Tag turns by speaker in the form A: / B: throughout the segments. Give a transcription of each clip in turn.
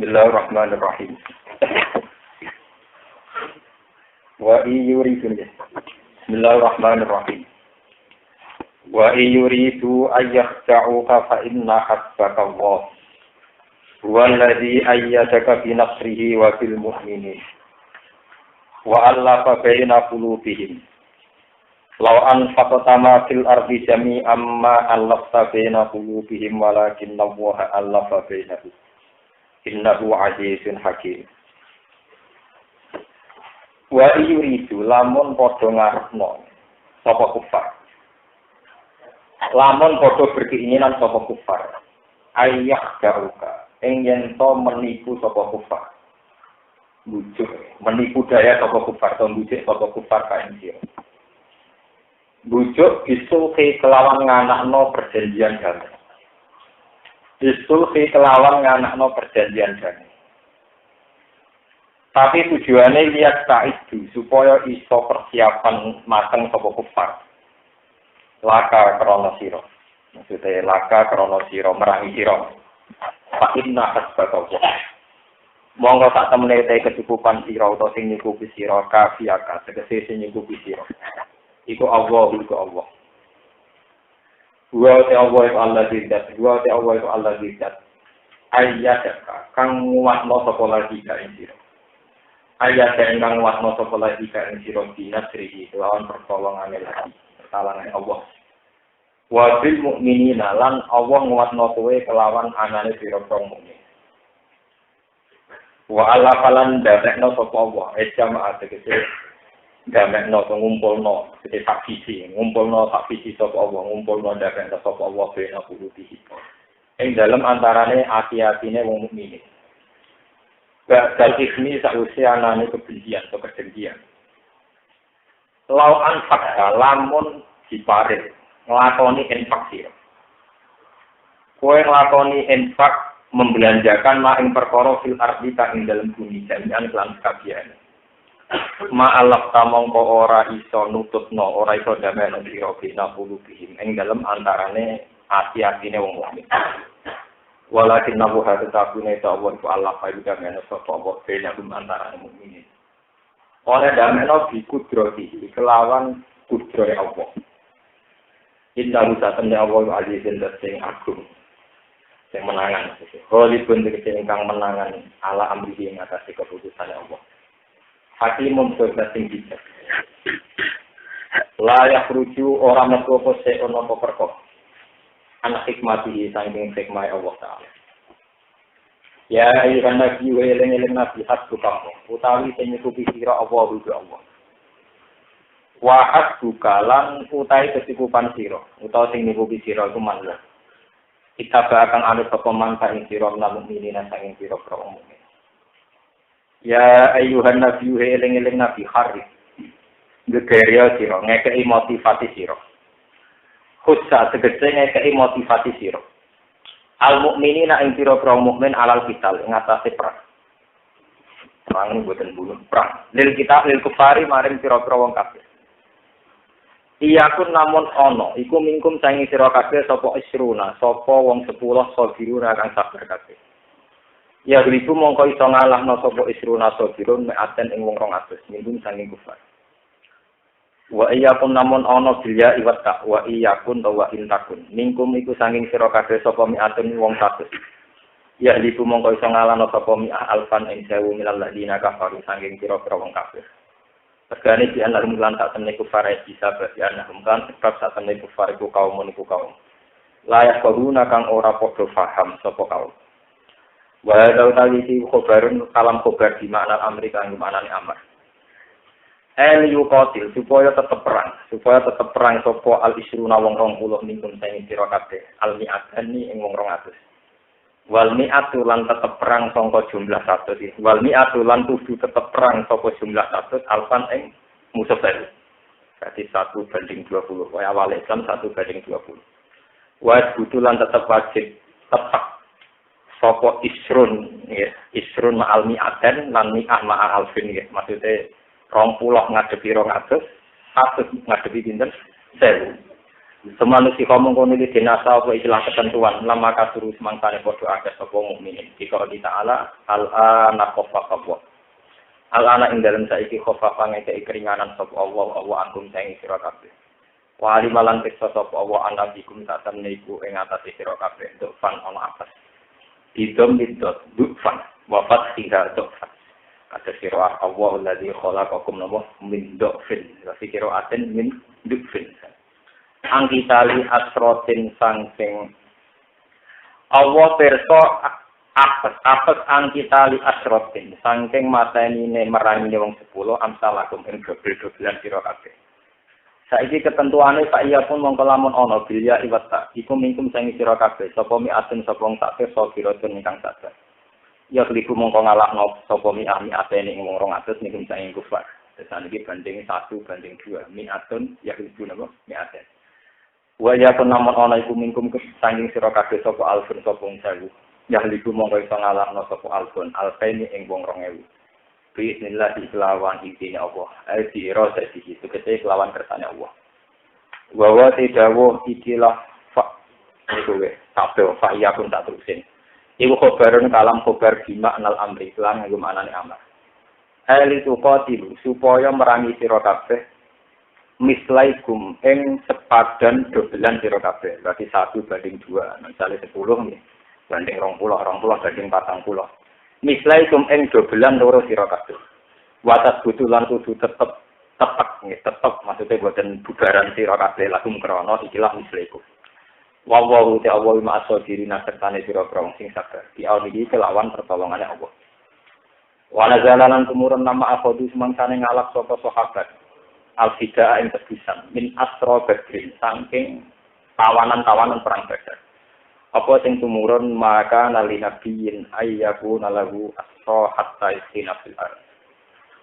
A: Bismillahirrahmanirrahim. Wa iyuridu Bismillahirrahmanirrahim. Wa iyuridu ayyakhta'uka fa inna hasbaka Allah. Huwallazi ayyadaka bi nasrihi wa bil mu'minin. Wa allafa baina qulubihim. Law anfaqta ma fil ardi jami'an ma allafta baina qulubihim walakinna Allah allafa bainahum. Innahu azizun hakim. Wa yuridu lamun padha ngarepno sapa kufar. Lamun padha berkeinginan sapa kufar. Ayyak daruka ing yen to menipu sapa kufar. Bujuk menipu daya sapa kufar to bujuk sapa kufar kae sira. Bujuk isul kelawan nganakno perjanjian damai. Disulhi kelawan nganakno perjanjian damai. Tapi tujuannya lihat itu supaya iso persiapan mateng sapa kufar. Laka krana sira. Maksudnya laka krana sira merangi sira. Fa inna hasbaka. Monggo sak temene te kecukupan sira utawa sing nyukupi sira kafiaka tegese sing nyukupi sira. Iku Allah iku Allah. Wa ta'ala dzat, wa ta'ala dzat. Ayyadaka kang nguwatno sapa lagi ka ing sira. Ayyadaka kang nguwatno sapa lagi ka ing sira dinasrihi lawan pertolongane lagi, pertolongan Allah. Wa bil mukminina lan Allah nguwatno kowe kelawan anane sira mukmin. Wa ala falan dadekno sapa Allah, jamaah tegese damekno ngumpulno sete saksi ngumpulno saksi sapa Allah ngumpulno damekno sapa Allah bena puluhi ing dalem antarane ati-atine wong mukmin. Bakal ismi sausi anane kebencian atau kedengkian. Lau anfak lamun diparit nglakoni infak sira. Kowe nglakoni infak membelanjakan mak ing perkara fil ardi ing dalem bumi jami'an lan kabehane. Ma'alaf tamongko ora iso nutupno, ora iso dameno sira bina qulubihim ing dalem antarane ati-atine wong mukmin. Walakin nabu hadatune ta wa Allah fa dameno sapa wa bina antarane mukmin. Ora dameno bi kudrati kelawan kudrohe Allah. Inna musatane Allah azizun sing agung. Sing menangan. Holipun tegese ingkang menangan ala amrihi ing atase keputusane Allah. Hakimun sing bijak. Layak ruju orang metu apa sik ana apa perkara. Anak hikmati saking hikmah Allah Taala. Ya ayyuhan nabi wa eling-eling nabi hasbuka utawi sing nyukupi sira apa rujuk Allah. Wa hasbuka lan utawi kecukupan sira utawa sing nyukupi sira iku manlah. Kita akan ada pepeman saking sira lan mukminin saking sira mukmin. Ya ayyuhan nabiyyu eling-eling nabi harif. Gegeria sira ngekeki motivasi sira. Khusa tegese ngekeki motivasi sira. Al mukminina ing pira-pira mukmin alal kital ing atase perang. Perang boten bunuh perang. Lil kita lil kufari maring pira-pira wong kafir. Iyakun namun ana iku mingkum sangi sira kabeh sapa isruna sapa wong 10 sabiruna kang sabar kabeh. Ya ribu mongko iso ngalahno sapa isruna sabirun me'aten ing wong 200 mingkum sangi kufar. Wa iyakun namun ana bilya iwat tak wa iyakun wa intakun mingkum iku sanging sira kabeh sapa me'aten wong 100. Ya ribu mongko iso ngalahno sapa mi'ah alfan ing 1000 milal ladina kafaru sanging pira-pira wong kafir. Perkane di anak mulan tak temne kufar bisa berarti anak kan sebab saat temne kufar iku kaum. layak bahuna kang ora padha paham sapa kaum. Wa hadza tawisi khobarun kalam khobar di makna Amerika ing maknane amar. Yuqatil supaya tetep perang sapa al-isruna wong 20 minkum sing sira kabeh al-mi'atani ing wong 200. Wal mi'atu lan tetep perang sangka jumlah 100. Wal mi'atu lan kudu tetep perang saka jumlah 100 alfan ing musuh baru. Berarti 1:20. Kaya awal Islam 1:20. Wa butulan tetep wajib tetep saka isrun ya. Isrun ma'al mi'atan lan mi'ah ma'al alfin ya. Maksude 20 ngadepi 200, 100 ngadepi pinten? 1000. Semanusia kamu kono iki dinasa apa istilah ketentuan lama kasuru semangkane padha akeh sapa mukminin. Dikira kita ala al-ana khafafa. Al-ana ing dalem saiki khafafa ngekeki keringanan sapa Allah angkum sing sira kabeh. Wa alimalan teksa sapa Allah anabikum tak temne iku ing atase sira kabeh untuk fan ana atas. Didom didot dufan wa fathiha dufan. Kata sira Allah alladzi khalaqakum min dufin. Wa fikira aten min dufin. Angkitali asrotin sangking Allah perso apes angkitali asrotin sangking mateni ne merangi wong 10 amsalakum ing dobel-dobelan sira kabeh. Saiki ketentuane Pak iya pun mongko lamun ana bilya iwata iku mingkum sing sira kabeh sapa mi'atun sapa wong sak perso kiratun ingkang sadar. Ya kliku mongko ngalahno sapa mi'atene ing wong 200 mingkum sing kufar. Desane iki banding 1:2 mi'atun ya kliku napa mi'aten. Wa ya penamun ana iku mingkum sanging sira kabeh sapa alfun sapa wong 1000. Ya liku mongko iso ngalahno sapa alfun alfaini ing wong 2000. Bismillah kelawan izine Allah. Ai ira siji tegese kelawan kersane Allah. Wa wa tidawu ikilah fa kowe kabeh fa ya pun tak terusin. Iku khobarun kalam khobar bima anal amri lan nggo manane amar. Ai tu qatilu supaya merangi sira kabeh mislaikum ing sepadan dobelan sira kabeh. Berarti 1:2. Misale 10 nggih. Banding 20 banding 40. Mislaikum ing dobelan loro sira kabeh. Watas butulan kudu tetep nggih, tetep maksudnya boten bubaran sira kabeh lakum krana ikilah mislaikum. Wallahu ta'ala ma'asdirina sertane sira krana sing sabar. Di awali kelawan pertolongane Allah. Wa nazalan tumurun nama akhadu semangsane ngalap sapa sahabat. Al-Fidaa yang terbisan min asro badrin saking tawanan-tawanan perang Badar. Apa sing tumurun maka nali nabiyin ayyaku nalahu asro hatta istina fil ard.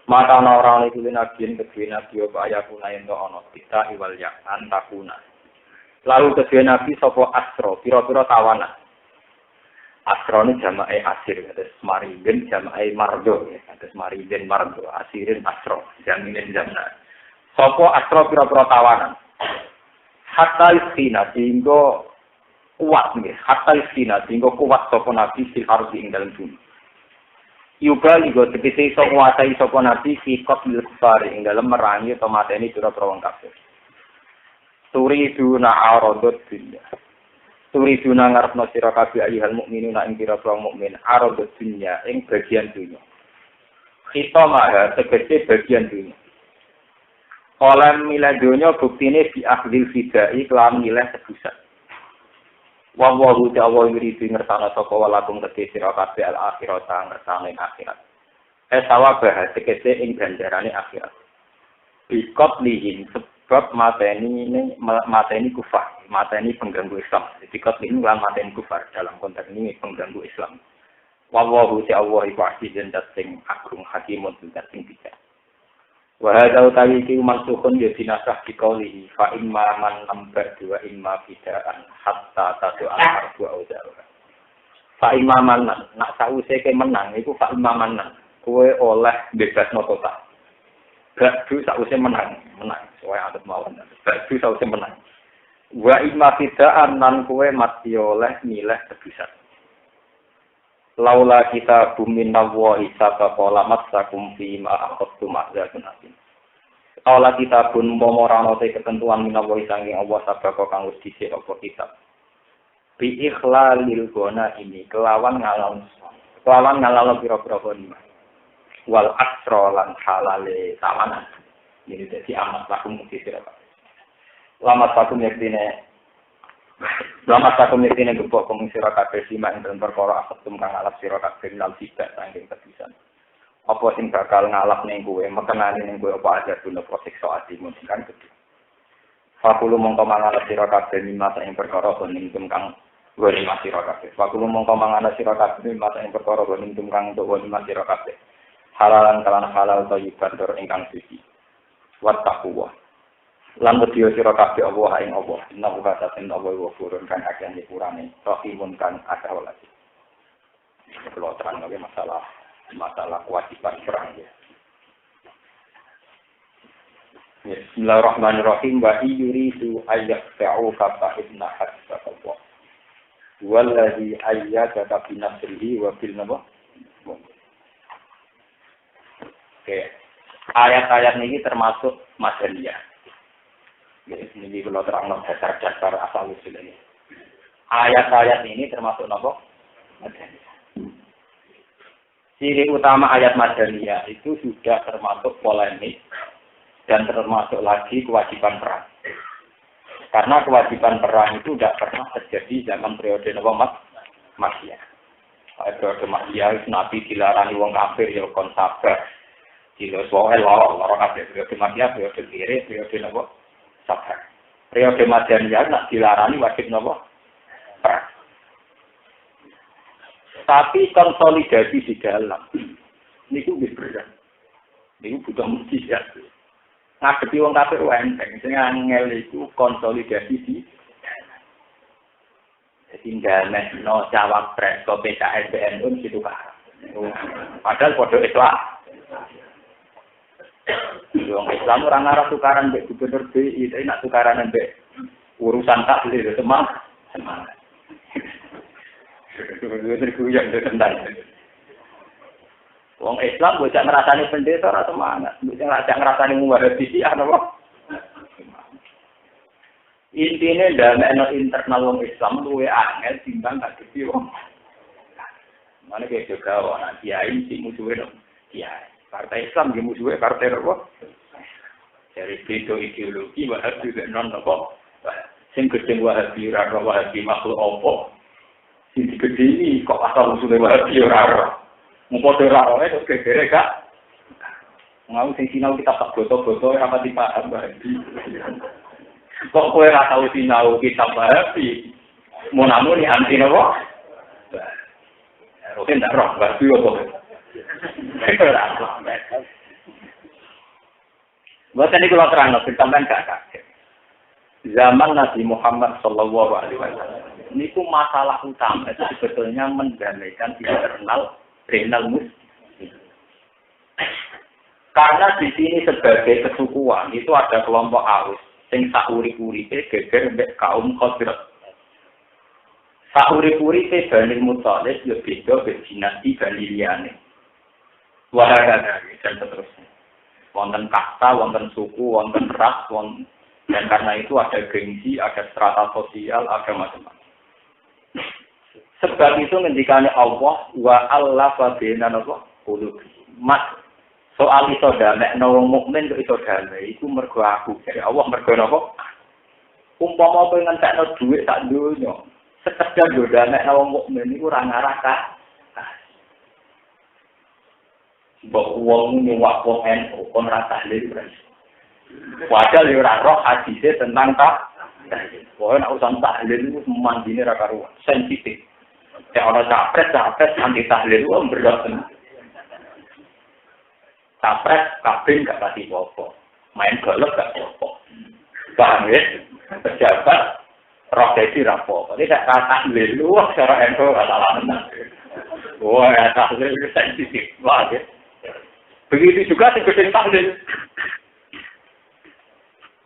A: Maka orang itu nabiyin kedua nabi apa ayyaku nayen ana kita iwal ya antakuna. Lalu kedua nabi sapa asro pira-pira tawanan. Asro ini jamae asir terus mariden jamae mardo terus mariden mardo asirin asro jaminin jamna. Sopo asro pira-pira tawanan. Hatta istina sehingga kuat nggih. Hatta istina sehingga kuat sopo nabi fil ardi ing dalem bumi. Yuga ligo tegese iso nguasai sopo nabi fi qatlil kufar ing dalem merangi atau mateni pira-pira wong kafir. Turiduna aradud dunya. Turiduna ngarepno sira kabeh ayyuhal mukminuna ing pira-pira mukmin aradud dunya ing bagian dunya. Khitamah tegese bagian dunya. Oleh milih dunia buktine bi akhdil fidai kelam milih tebusan. Wa wallahu ta'ala yuridu ngersana sapa walakum kedhe sira kabeh al akhirat ngersane akhirat. Sawabah tegese ing ganjarane akhirat. Bikot lihin sebab mateni kufar, mateni pengganggu Islam. Bikot lihin lan mateni kufar dalam konteks ini pengganggu Islam. Wa wallahu ta'ala iku azizun sing agung hakimun sing bijak. Wa hadza utawi iki mansukhun ya dinasah dikauli fa imma man lambar dua imma bidaan hatta tatu al-arbu audara. Fa imma man nak sause ke menang iku fa imma man kowe oleh bebasno total. Gadu sause menang soe adat mawon. Gadu sause menang. Wa imma bidaan nan kowe mati oleh milih tebusan. Laula kita bumin nawahi sabqa lamat sakum fi ma akhadtu ma'zatun asin. Laula kita bun momorano te ketentuan minawahi sanging Allah sabqa kang wis dhisik apa kitab. Bi ikhlalil gona ini kelawan ngalal pira-pira goni. Wal asra lan halale tawanan. Ini dadi amat lakum mesti sira. Lamat sakum yektine Selamat satu mitine gebok kong sira kabeh simak ing perkara asetum kang alap sira kabeh nal sibak saking kebisan. Apa sing bakal ngalap ning kowe, mekenani ning kowe apa aja dulu siksa atimu kan gedhe. Fakulu mongko mangalap sira kabeh mimasa ing perkara ning kang gone sira kabeh. Fakulu mongko mangalap sira kabeh mimasa ing perkara ning kang untuk gone sira kabeh. Halalan kalan halal thayyiban tur ingkang suci. Wattaqwa. Lan wedya sira kabeh Allah ing Allah. Inna wa ta'ala wa furun kan akan dipurane. Rahimun kan akeh welas. Kalau terang lagi masalah kewajiban perang ya. Bismillahirrahmanirrahim wa yuridu ayyaqta'u fa inna hasbaka. Wallazi ayyadaka bi nasrihi wa bil nawa. Oke. Ayat-ayat ini termasuk madaniyah. Ini kalau terang dasar-dasar asal usul ini. Ayat-ayat ini termasuk apa? Madaniyah. Ciri utama ayat Madaniyah itu sudah termasuk polemik dan termasuk lagi kewajiban perang. Karena kewajiban perang itu tidak pernah terjadi zaman periode Makkiyah. Periode Makkiyah Nabi dilarani wong kafir ya kon sabar. Dilo soal loro kabeh periode Makkiyah periode kiri periode napa sabar. Periode Madaniyah nak dilarani wajib napa perang. Tapi konsolidasi di dalam ini lebih berat. Ini butuh mujizat. Ngadepi wong kafir enteng, sing angel iku konsolidasi di dalam. Jadi ndamekno cawapres kok PKS BNU situ kan. Padahal padha Islam. Wong Islam ora ngarah tukaran mbek gubernur BI, tapi nak tukaran mbek urusan takdir semangat. Terguyang tentang. Wong Islam bocah ngrasani pendeta ora semangat, bocah ngrasani Wahabi apa? Intine ndamekno internal wong Islam luwe angel timbang ngadepi wong. Mane kaya juga ana kiai sing musuhe kiai. Partai Islam ge musuhe partai apa? Dari beda ideologi Wahabi non apa? Sing gedeng Wahabi ora Wahabi makhluk apa? Sing gede ini kok asal usulnya Wahabi ora. Mau padha ora terus gegere gak. Mau sing sinau kita tak boto-boto ora pati paham Wahabi. Kok kowe ora tau sinau kitab Wahabi. Mau namun anti napa? Roken tak roh Wahabi opo. Bukan ini kalau terang, sampean gak kaget. Zaman Nabi Muhammad Sallallahu Alaihi Wasallam, ini pun masalah utama itu sebetulnya mendamaikan internal muslim. Karena di sini sebagai kesukuan itu ada kelompok Aus, sing sauri-uripe geger mbek kaum Khazraj. Sauri-uripe Bani Muthalib yo beda mbek dinasti Bani liyane. Wahada dan seterusnya. Wonten kasta, wonten suku, wonten ras, dan karena itu ada gengsi, ada strata sosial, ada macam-macam. Sebab itu ngendikane Allah wa Allah wa bina napa qulubi. Mas soal iso damekno wong mukmin kok iso damai iku mergo aku. Jadi Allah mergo napa? Umpama kowe ngentekno dhuwit sak donya, sekedar yo damekno wong mukmin iku ora ngarah ka. Mbok wong nyuwak wong NU kon ra tahlil beres. Padahal yo ora roh hadise tentang Wah, nek urusan tahlil itu mandine ra karuan, sensitif. Ya ana capres anti tahlil ku berat. Capres kabeh gak pati apa. Main golf gak apa. Paham ya? Pejabat roh dadi ra apa. Nek gak tahlil lu cara ento ora salah menang. Wah, tahlil itu sensitif. Wah, ya. Begitu juga sing gedeng tahlil.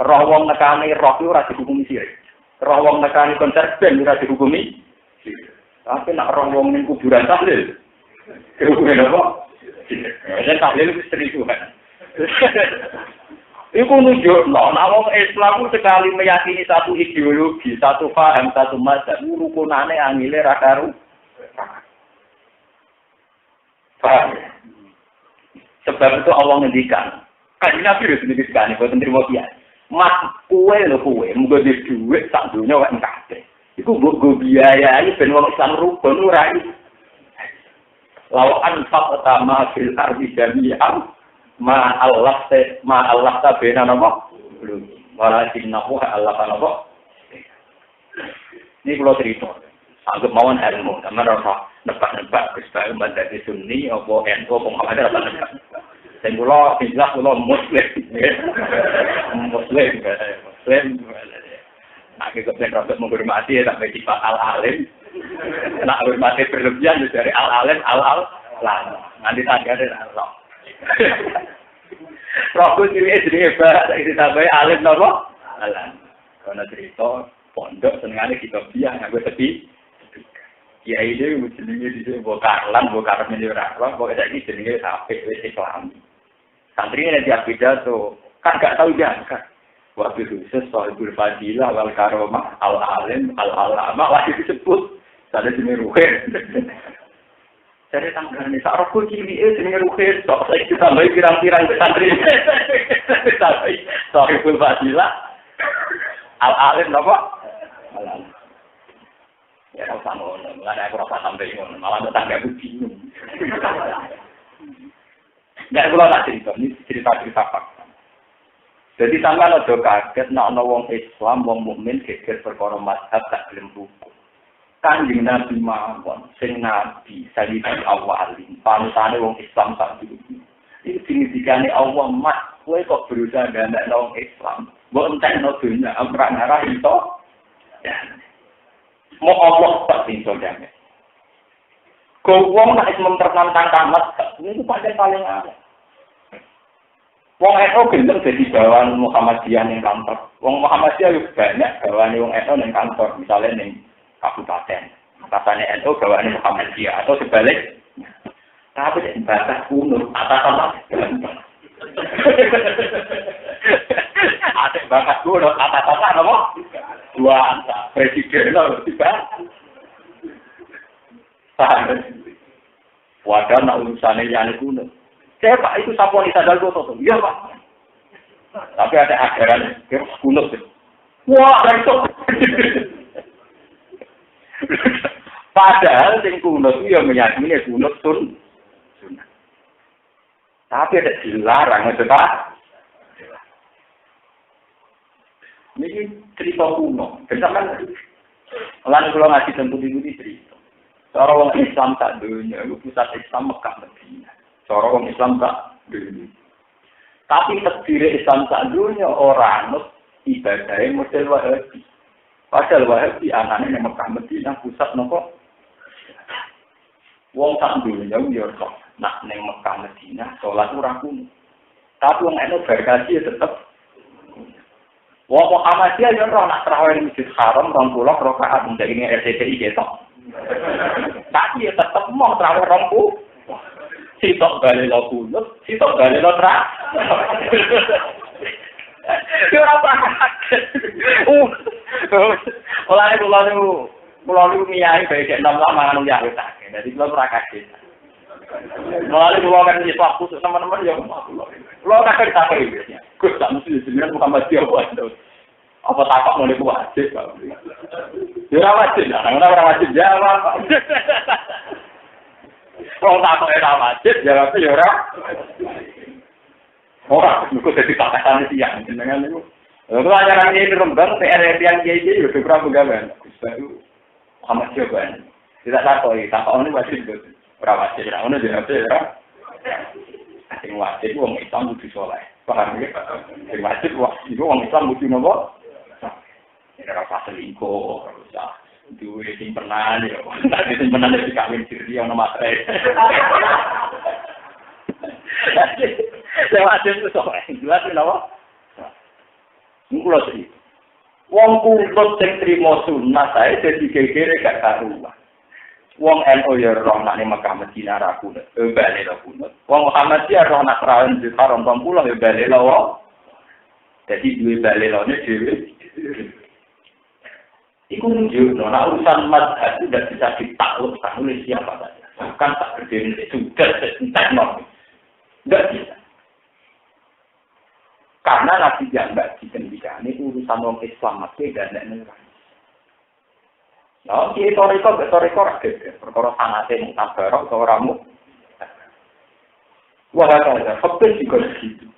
A: Roh wong nekane roh itu ora dihukumi sirik. Roh wong nekane konser band ora dihukumi sirik. Tapi nak roh wong ning kuburan tahlil. Dihukumi apa? Ya tahlil itu seriusan. Iku nunjukno nek wong Islam sekali meyakini satu ideologi, satu paham, satu mazhab, rukunane angile ra karu. Paham? Sebab itu Allah ngendikan. Kan Nabi wis ngendikan boten trimo piye. Mas kuwe lho kuwe, muga di dhuwit sak donya wae kabeh. Iku mbok biayai ben wong Islam rukun ora iso. Lawan fakta ma fil ardi jami'an ma Allah ta bena napa? Walakinnahu Allah ta napa? Ini kalau cerita, anggap mawon ilmu, sama rasa nebak-nebak, kesukaan bandar Sunni, apa NU, Muhammadiyah, apa nebak. Saya jelas Muslim. Nah, kita bisa menghormati, sampai sifat al-alim. Nak hormati berlebihan, dari al-alim, al-alam. Nanti tanya dari Allah. Rasul ini hebat, ini sampai alim, apa? Alam. Karena cerita, pondok senengane kita biang aku sedih. Ya ide jenenge dise mbok karlan, mbok karep ora apa, kok saiki jenenge sampe wis Islam. Santri nek dia pidato, kan gak tahu jangka. Waktu khusus sohibul fadilah wal karomah al alim al alama lagi disebut. Sada jenenge ruhir. Saya tanggane sak roko cilik jenenge ruhir, tok saiki tambahi pirang-pirang santri. Tapi sohibul fadilah al alim napa? Ya kalau sama orang, nggak ada apa sampai orang, malah tetangga aku bingung. Nggak perlu tak cerita, ini cerita fakta. Jadi sampai ada kaget, nak wong Islam, wong mukmin geger perkara mazhab tak gelem rukun. Kanjeng Nabi mawon, sing Nabi sayyidul awwalin, panutane wong Islam sak dulu. Iki dinidikane Allah, Mas, kowe kok berusaha ndak wong Islam. Mbok entekno dunya, ora ngarah itu. Mau Allah tak pintu damai. Kau wong nak mempertentangkan kamat, ini paling aneh. Wong NU gendeng jadi bawaan Muhammadiyah yang kantor. Wong Muhammadiyah juga banyak bawaan wong NU yang kantor, misalnya yang kabupaten. Atasannya NU bawaan Muhammadiyah atau sebalik. Tapi yang batas kuno atasan gampang. Ada bakat kuno atasan apa? Dua angka presiden lah tiba. Wadah nak urusannya yang kuno. Saya Pak itu saponi sadar goto. Iya Pak. Tapi ada ajaran kuno sih. Wah itu. Padahal yang kuno itu yang meyakini kuno sun. Tapi ada dilarang itu tak. Ini cerita kuno. Misalkan, lalu kalau ngaji tentu ini cerita. Cara orang Islam tak dunia, itu pusat Islam Mekah Medina. Cara orang Islam tak dunia. Tapi terdiri Islam tak dunia orang ibadahnya model Wahabi. Padahal Wahabi anaknya Mekah Medina pusat nopo. Wong tak dunia yo kok nak neng Mekah Medina sholat ora kuno. Tapi wong eno berkaji tetap. Wong Muhammadiyah yo ora nak tarawih di Masjid Haram 20 rakaat ndak ini RCTI ketok. Tapi ya tetep mau tarawih 20. Sitok bali lo kunut, sitok bali lo tra. Yo ora pakat. Kula niku miyai bae 6 lama nang ya tak. Dadi kula ora kaget. Malah kula kan iki waktu teman-teman ya kula. Kula kaget tak iki. Gus tak mesti jenengan Muhammadiyah wae. Apa takok ngene ku wajib, Pak. Ya ora wajib, ora wajib jawab. Wong takok ora wajib, jawab ya ora. Ora, niku dadi katakan tiyang jenengan niku. Lha kok ajaran iki rembang PR yang iki yo ora pegawean. Gus baru Muhammadiyah wae. Tidak takok ini wajib ora wajib, ora ono jawab ora. Sing wajib wong Islam kudu saleh. Paham ya? Sing wajib wong Islam kudu nopo? Ora pas selingkuh, ora duwe simpenan ya. Nek simpenan iki kawin siri ono matre. Saya wajib itu saleh. Jelas napa? Kulo sih. Wong kumpul sing trimo sunah sae dadi gegere gak karuan. Wong NU ya roh nak ning Mekah Medina ra kunut, bali ra kunut. Wong Muhammadiyah roh nak rawuh di Haram 20 ya bali ra. Dadi duwe bali rane dhewe. Iku nunjukno nek urusan mazhab tidak bisa ditaklukkan oleh siapa saja. Bahkan tak berdiri sudah teknologi. Tidak bisa. Karena Nabi yang mbak dikendikane urusan orang Islam masih dan lain-lain. Nah, ki toriko ora gede. Perkara sanate mung tabarok ora mu. Wah, ada faktor juga gitu.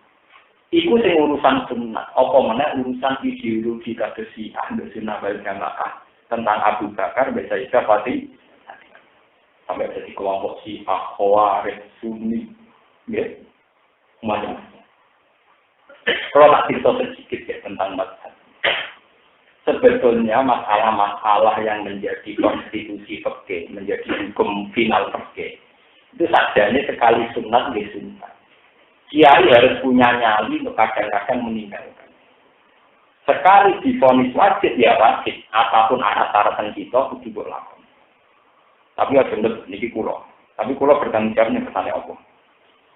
A: Iku sing urusan sunnah, apa meneh urusan ideologi kados Syiah, Sunnah wal Jamaah tentang Abu Bakar, Sayyidah Fatimah. Sampai jadi kelompok Syiah, Khawarij, Sunni, ya, macam-macam. Kalau tak cerita sedikit ya tentang mazhab. Sebetulnya masalah-masalah yang menjadi konstitusi fikih, menjadi hukum final fikih, itu sajanya sekali sunat di sunat. Kiai harus punya nyali untuk kadang-kadang meninggalkan. Sekali divonis wajib ya wajib, apapun syarat-syaratan kita kudu berlaku. Tapi ya bener niki kula. Tapi kula bertanggung jawabnya kesane apa?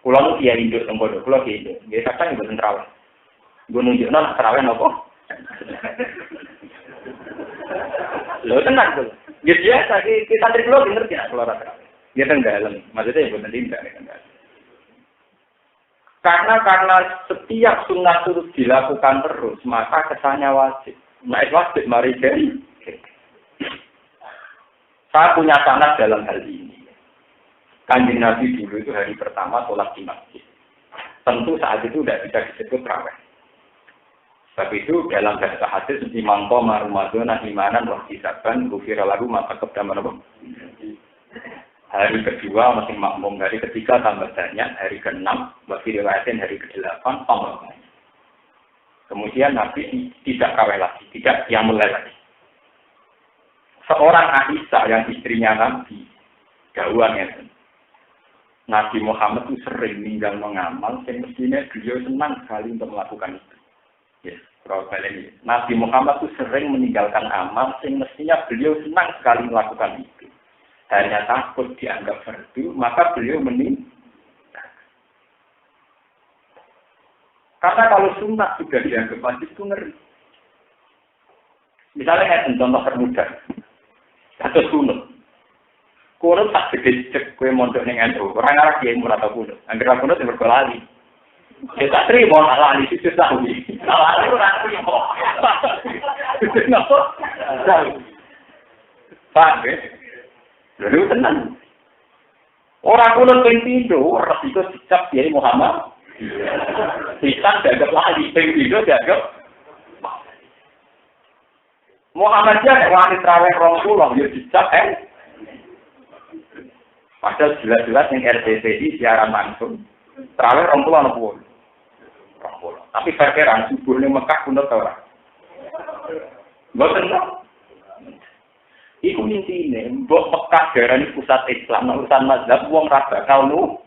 A: Kula nu kiai induk tempodo, kula kiai induk. Nggih kadang mboten traweh. Nggo nunjukno nek traweh napa? Lho tenang tuh. Ya biasa kita triklo ngerti nek kula ora traweh. Ya tenggalem, maksudnya mboten tindak nek. Karena setiap sunnah terus dilakukan terus, maka kesannya wajib. Nah, wajib mari jadi. Saya punya sanad dalam hal ini. Kanjeng Nabi dulu itu hari pertama sholat di masjid. Tentu saat itu tidak bisa disebut raweh. Sebab itu dalam bahasa hadis imam qoma Ramadan imanan wa hisaban ghufira lahu ma taqaddama min hari kedua masing makmum, hari ketiga tambah banyak, hari ke-6 bagi riwayatin hari ke-8 tambah banyak. Kemudian Nabi tidak kawin lagi, tidak yang mulai lagi. Seorang Aisyah yang istrinya Nabi, gawannya Nabi Muhammad itu sering meninggal mengamal, yang mestinya beliau senang sekali untuk melakukan itu. Yes, Nabi Muhammad itu sering meninggalkan amal, yang mestinya beliau senang sekali melakukan itu. Hanya takut dianggap fardu, maka beliau meninggal. Karena kalau sunnah sudah dianggap wajib itu ngeri. Misalnya contoh termudah, atau kunut. Kunut tak gede cek kue mondok dengan itu. Orang arah dia murah atau kunut. Angger kunut yang berkelali. Dia tak terima lali itu tahu. Lali orang terima. Itu kenapa? Paham ya? Lalu tenang. Orang kunut yang tidur, resiko sikap dia Muhammad. Kita dianggap lali, yang tidur dianggap. Muhammadiyah yang wanita terawih rongkulah, ya sikap padahal jelas-jelas yang RTTI siaran langsung. Terawih rongkulah nopo. Rongkulah. Tapi perkiraan subuh ini Mekah kunut orang. Gak tenang. Iku intine, mbok Mekah darani pusat Islam, urusan mazhab wong ra bakal nu.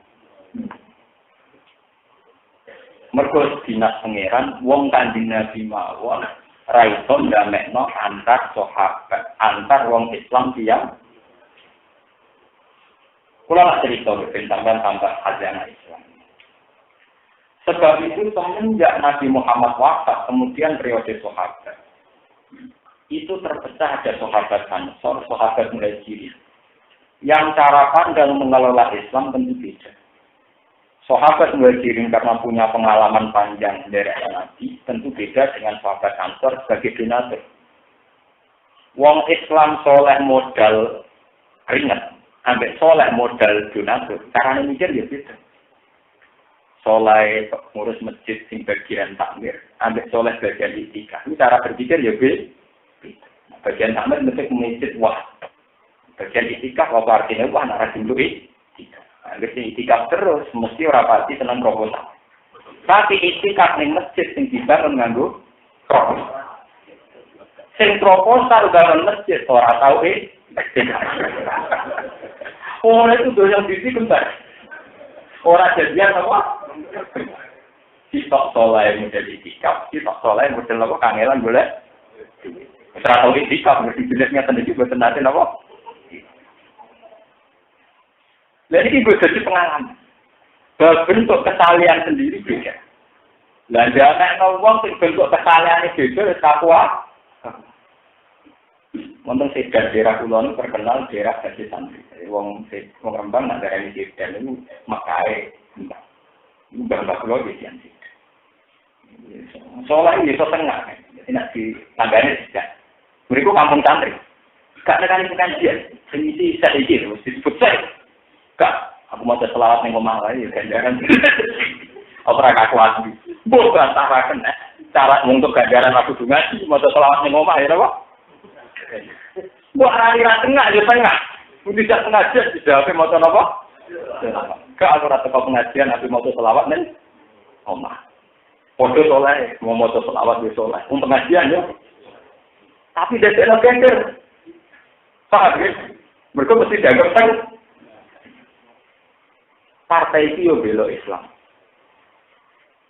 A: Mergo dinas pangeran wong Kanjeng Nabi mawon ra iso ndamekno antar sahabat, antar wong Islam tiyang. Kula nak cerita sampeyan tambah khazanah Islam. Sebab itu semenjak Nabi Muhammad wafat, kemudian periode sahabat. Itu terpecah ada sahabat Ansor, sahabat Muhajirin. Yang cara pandang mengelola Islam tentu beda. Sahabat Muhajirin karena punya pengalaman panjang dari Nabi, tentu beda dengan sahabat Ansor sebagai donatur. Wong Islam soleh modal ringan, ambek soleh modal donatur. Caranya mikir ya beda. Soleh ngurus masjid sing bagian takmir, ambek soleh bagian itikaf. Ini cara berpikir ya beda. Bagian takmir mesti masjid wah. Bagian itikaf apa artinya wah nak dulu itikaf. Angger itikaf terus mesti ora pati seneng proposal. Tapi itikaf ning masjid sing dibangun nganggo proposal. Sing proposal bangun masjid ora tau itikaf. Oh itu doyan bisik entar. Ora jadian apa? Sitok soleh model itikaf, sitok soleh model apa kangelan golek. Setelah tahu itikaf, berarti jenisnya sendiri buat nanti apa? Jadi ini gue jadi pengalaman. Bentuk kesalahan sendiri beda. Lah jangan ngomong bentuk kesalahan itu beda, takwa. Untuk sedar daerah Kulon terkenal daerah Gajah Santri. Wong Rembang nak daerah ini dan itu makai. Itu bangga Kulon di sini. Soalnya ini so tengah, jadi nak di tangganya tidak. Mereka kampung santri. Gak nekani pengajian. Sing isi saya iki mesti disebut saya. Gak, aku mau selawat ning omah wae ganjaran. Ora kakuan. Mbok bantaraken cara untuk ganjaran aku ngaji mau selawat ning omah ya apa? Mbok arani ra tengah ya tengah. Kudu sak pengajian dijawab mau napa? Gak aku ora teko pengajian aku mau selawat ning omah. Podo soleh, mau moto selawat di soleh. Pengajian ya. Tapi dia tidak gender. Paham ya? Mereka mesti dianggap kan. Partai itu yo bela Islam.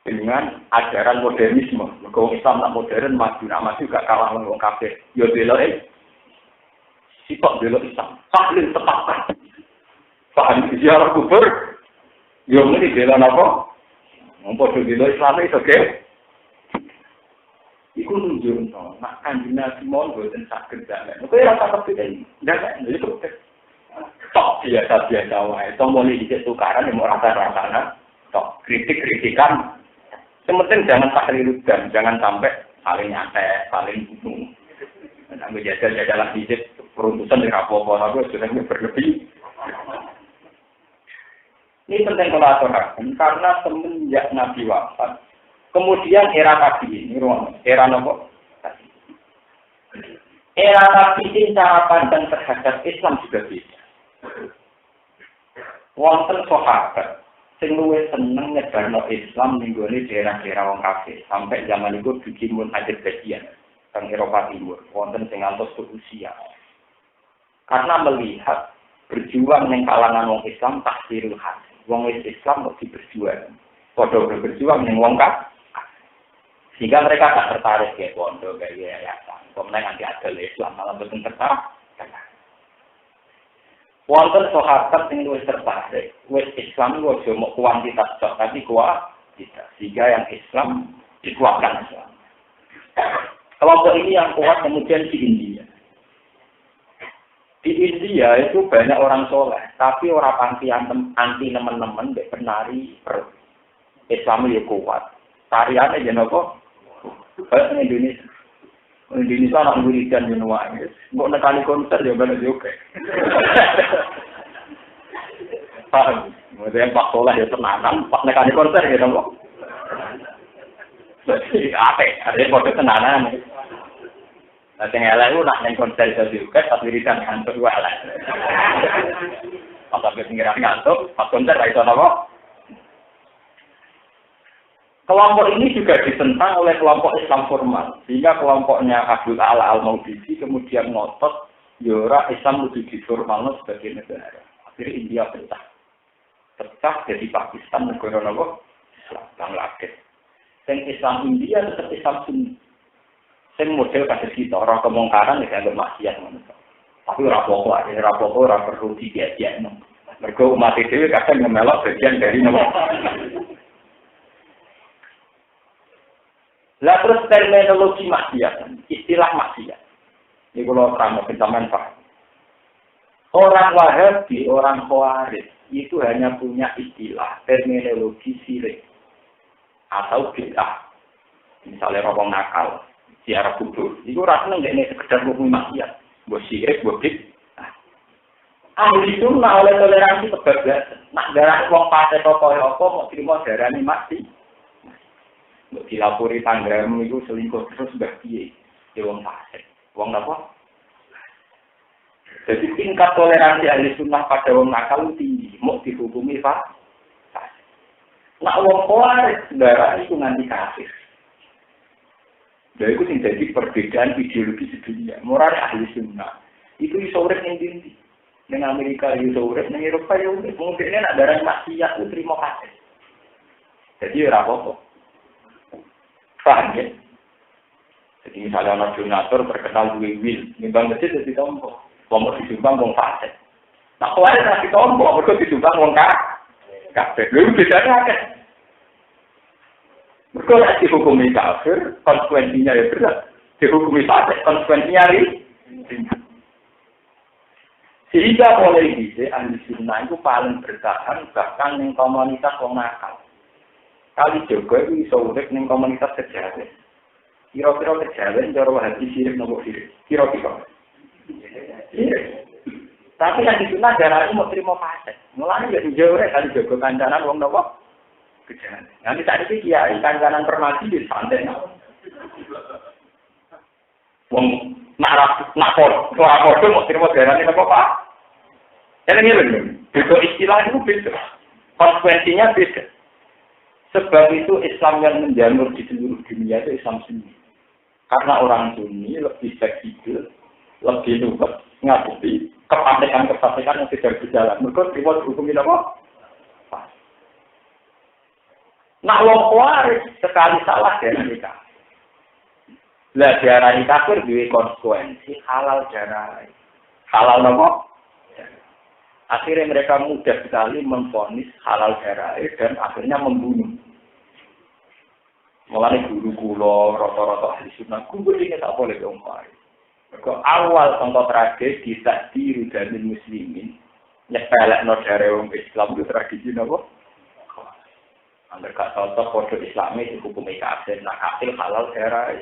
A: Dengan ajaran modernisme. Mereka Islam nak modern, maju gak kalah dengan orang kafir. Yo bela sifat bela Islam. Tahlil tetapkan. Paham ziarah kubur. Yo ini bela apa? Mempodo bela Islam itu oke. Iku nunjuk nak kanjeng Nabi mon boten saged dalem. Kowe ora tak kepikir. Ndak itu. Tok biasa wae. Tomone iki tukaran yang ora rasa-rasana. Tok kritik-kritikan. Sementing jangan taklirudan, jangan sampai saling nyantai, saling bunuh. Nang jajal-jajalan dicet peruntusan di apa-apa aku sudah berlebih. Ini penting kalau aturakan karena semenjak Nabi wafat. Kemudian era Nabi ini, era nopo? Era Nabi ini cara pandang terhadap Islam juga beda. Wonten sahabat sing luwih seneng nyebarno Islam ning gone daerah-daerah wong kafir sampai zaman itu bikin mun ajar bagian teng Eropa Timur, wonten sing ngantos ke Rusia. Karena melihat berjuang ning kalangan wong Islam taksirul hasil. Wong Islam mesti berjuang. Padha berjuang ning wong kafir. Sehingga mereka tak tertarik ke pondok kayak yayasan. Kemudian nanti ada Islam malah betul tertarik. Wonten sahabat yang luwih tertarik, wis Islam itu cuma kuantitas tok, tapi kualitas. Sehingga yang Islam dikuatkan Islam. Kelompok ini yang kuat kemudian di India. Di India itu banyak orang soleh, tapi orang anti teman-teman dek penari per Islam itu kuat. Tariannya jeneng apa? Indonesia. Indonesia anak wiridan yang nuwang. Mbok nekani konser ya bener juga. Paham? Kemudian Pak Soleh ya tenanan, Pak nekani konser ya dong. Ada kode tenanan. Nanti ngelak itu nak neng konser juga, pas wiridan ngantuk juga lah. Pas sampai pinggiran ngantuk, pas konser lah itu apa? Kelompok ini juga ditentang oleh kelompok Islam formal, sehingga kelompoknya Abdul Ala Al-Maududi kemudian ngotot, yora Islam lebih diformalkan sebagai negara. Akhirnya India pecah jadi Pakistan negara apa? Islam, Bangladesh. Yang Islam India tetap Islam Sunni. Yang model kasus kita orang kemungkaran ya agak maksiat, tapi rapopo orang perlu digajian. Mereka umat itu kadang memelok bagian dari nama. Lah terus terminologi maksiat, istilah maksiat. Ini kalau terang bersamaan Pak. Orang Wahabi, orang Khawarij itu hanya punya istilah terminologi syirik atau bid'ah. Misalnya rokok nakal, ziarah kubur. Itu rasanya nggak ini sekedar hukum maksiat, buat syirik, buat bid'ah. Ahli sunnah oleh toleransi kebablasan. Nak darah wong pate toko apa mau terima darani maksiat. Dilapori tanggamu itu selingkuh terus bahagia di wong fasik. Wong apa? Jadi tingkat toleransi ahli sunnah pada wong nakal tinggi, mau dihukumi fasik. Nak wong Khawarij darah itu nanti kafir. Jadi itu jadi perbedaan ideologi sedunia. Moral ahli sunnah itu iso urip ning ndi? Ning Amerika iso urip, ning Eropa ya urip. Mungkin nak darah maksiat itu terima kasih. Jadi ora apa-apa. Paham ya? Jadi misalnya anak donatur terkenal duwe wil, nimbang masjid jadi tombol. Tombol disumbang wong fasik. Nah, kalau ada nasi tombol, mereka disumbang wong kafir. Lalu bedanya akeh. Mereka lagi dihukumi kafir, konsekuensinya ya berat. Dihukumi fasik, konsekuensinya ringan. Sehingga mulai bisa ahli sunnah itu paling bertahan bahkan yang komunitas wong nakal. Kali juga itu bisa urip ning komunitas kejawen. Kira-kira kejawen cara hati sirik nopo sirik. Kira-kira. Tapi yang di sunah darah itu mau terima fasik. Mulanya jadi jauh kan jago kancanan wong nopo. Kejangan. Nanti tadi sih kiai kancanan permati di santai. Wong nak foto mau terima darah ini apa Pak? Ini lho. Beda istilah itu beda. Konsekuensinya beda. Sebab itu Islam yang menjamur di seluruh dunia itu Islam Sunni. Karena orang Sunni lebih fleksibel, lebih luwes, ngadepi kefasikan yang tidak berjalan. Mereka terima hukum apa? Nah, wong Khawarij sekali salah dari mereka. Lah diarani kafir duwe konsekuensi halal darah. Halal apa? Akhirnya mereka mudah sekali memvonis halal darah dan akhirnya membunuh. Mulai guru kulo, rata-rata ahli sunnah, guru ini tak boleh diomong. Awal contoh tragedi takdir dari muslimin, nyepelek no darah orang Islam itu tragedi apa? Angger gak cocok kode Islami dihukumi kafir, nah kafir halal darah.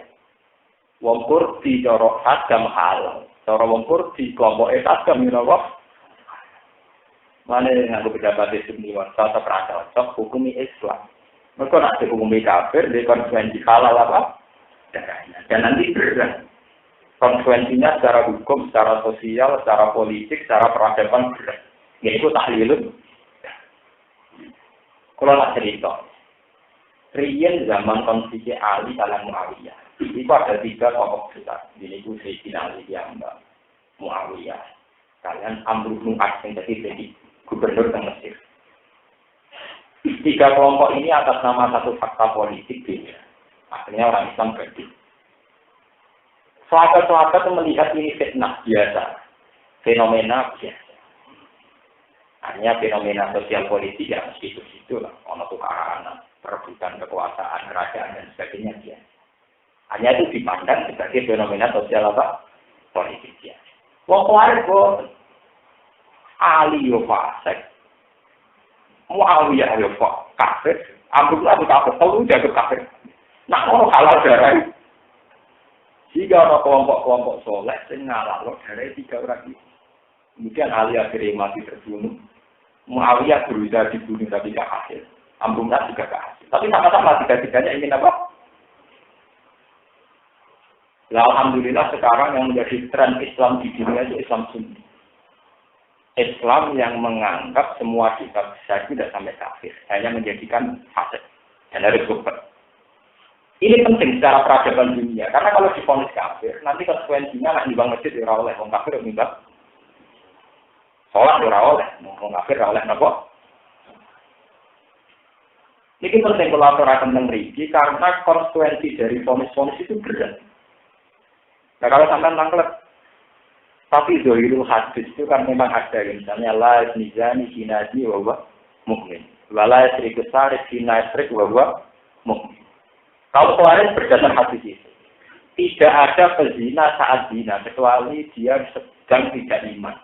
A: Wong Kurdi cara agam halal, cara wong Kurdi kelompok agam apa? Mana yang aku pejabat di sini, cocok cocok hukumi Islam. Mereka nak dihukumi kafir, di konsekuensi halal apa? Darahnya. Dan nanti berat. Konsekuensinya secara hukum, secara sosial, secara politik, secara peradaban berat. Yaitu tahlilun. Kalau nak cerita, Rian zaman konflik Ali dalam Muawiyah. Itu ada 3 tokoh besar. Ini itu Sayyidina Ali yang Muawiyah. Kalian Amr bin As yang jadi gubernur di Mesir. 3 kelompok ini atas nama satu fakta politik beda. Akhirnya orang Islam berdiri. Sahabat-sahabat melihat ini fitnah biasa, fenomena biasa. Hanya fenomena sosial politik ya mesti itu lah, ono tukaran, perebutan kekuasaan, kerajaan dan sebagainya biasa. Hanya itu dipandang sebagai fenomena sosial apa? Politik biasa. Wong Khawarij Ali yo fasik. Muawiyah yo kafir. Amrul Abu kafir, tahu jaga kafir. Nah, orang halal darah. Jika ada kelompok-kelompok soleh, yang ngalalo darah 3 orang itu. Kemudian Ali akhirnya mati terbunuh. Muawiyah berusaha dibunuh tapi gak hasil. Amrul juga gak hasil. Tapi sama-sama 3-3-nya ingin apa? Nah, alhamdulillah sekarang yang menjadi tren Islam di dunia itu Islam Sunni. Islam yang menganggap semua kitab besar itu tidak sampai kafir, hanya menjadikan fasik dan harus kufur. Ini penting secara peradaban dunia, karena kalau divonis kafir, nanti konsekuensinya nak nimbang masjid ora oleh, wong kafir nimbang sholat ora oleh, wong kafir ora oleh napa. Ini penting kalau aturaken teng mriki karena konsekuensi dari vonis-vonis itu berat. Nah kalau sampai tangklet tapi zohirul hadis itu kan memang ada, misalnya la nizani kinadi wa mukmin, wala syriku sarik kinastrik wa mukmin. Kalau kemarin berdasar hadis itu, tidak ada pezina saat zina kecuali dia sedang tidak iman.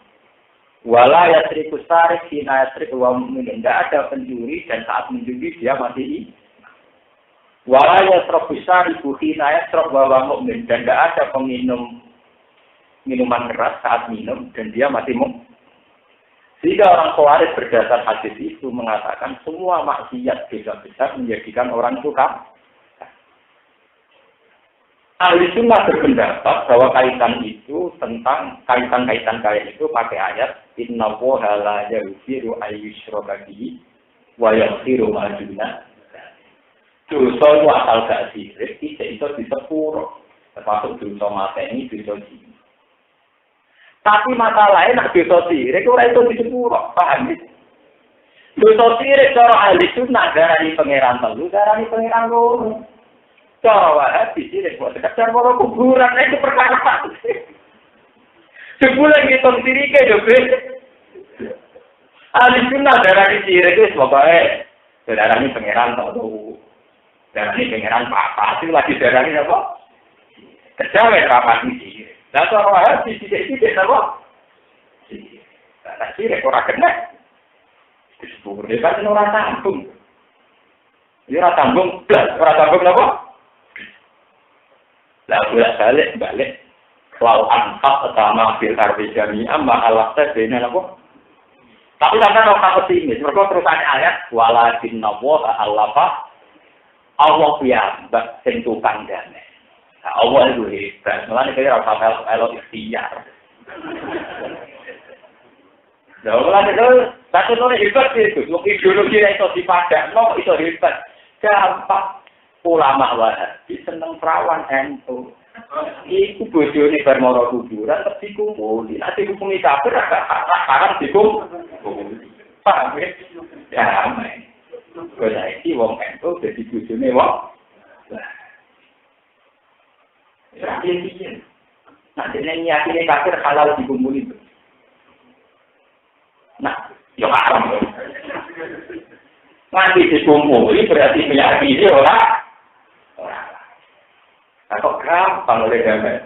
A: Wala syriku sarik kinastrik wa mukmin, tidak ada pencuri dan saat mencuri dia masih iman. Wala yasrabu syariku kinastrik wa mukmin, dan tidak ada peminum minuman keras saat minum dan dia masih sehingga orang Khawarij berdasar hadis itu mengatakan semua maksiat besar-besar menjadikan orang itu kafir. Ahli Sunnah berpendapat bahwa kaitan itu tentang kaitan-kaitan kayak itu pakai ayat innallaha la yaghfiru ayyushraka bihi wa yaghfiru ma duna. Dosa itu asal gak sirik, tidak itu disepuro. Termasuk dosa mateni, dosa jin. Tapi masalahnya nak dosa sirik ora itu disepuro, paham ya? Dosa sirik cara ahli sunnah darani pangeran telu, darani pangeran loro. Cara wahabi sirik kok sekedar mau kuburan itu perkara. Sebulan ngitung sirike yo, ahli sunnah darani sirik wis pokoke darani pangeran telu. Darani pangeran apa? Itu lagi darani apa? Kejawen rapat iki. Lah cara wahabi sithik-sithik apa? Nah, sirek ora kena. Disebut kan ora tanggung. Ya ora tanggung, ora tanggung napa? Lah bolak-balik Lau anfaq sama fil ardi jami'an ma alafta bena napa? Tapi sampeyan ora pesimis, mergo terusane ayat walakinna wa alafa Allah piyambak sing tukang damai. Nah, Allah itu hebat, mulane kaya ora usah elok ikhtiar. Lah ora ada satu nore hebat itu, ideologi itu dipadakno iso hebat. Gampang ulama Wahabi seneng perawan NU. Iku bojone bar mara kuburan terus dikumpuli. Nek dihukumi kafir akan dikumpuli. Paham ya? Kok saiki wong NU dadi bojone wong. Ya piye? Nanti nyakine kafir halal dikumpuli. Nah, yo haram. Nanti dikumpuli berarti meyakini ora. Kok gampang oleh damai.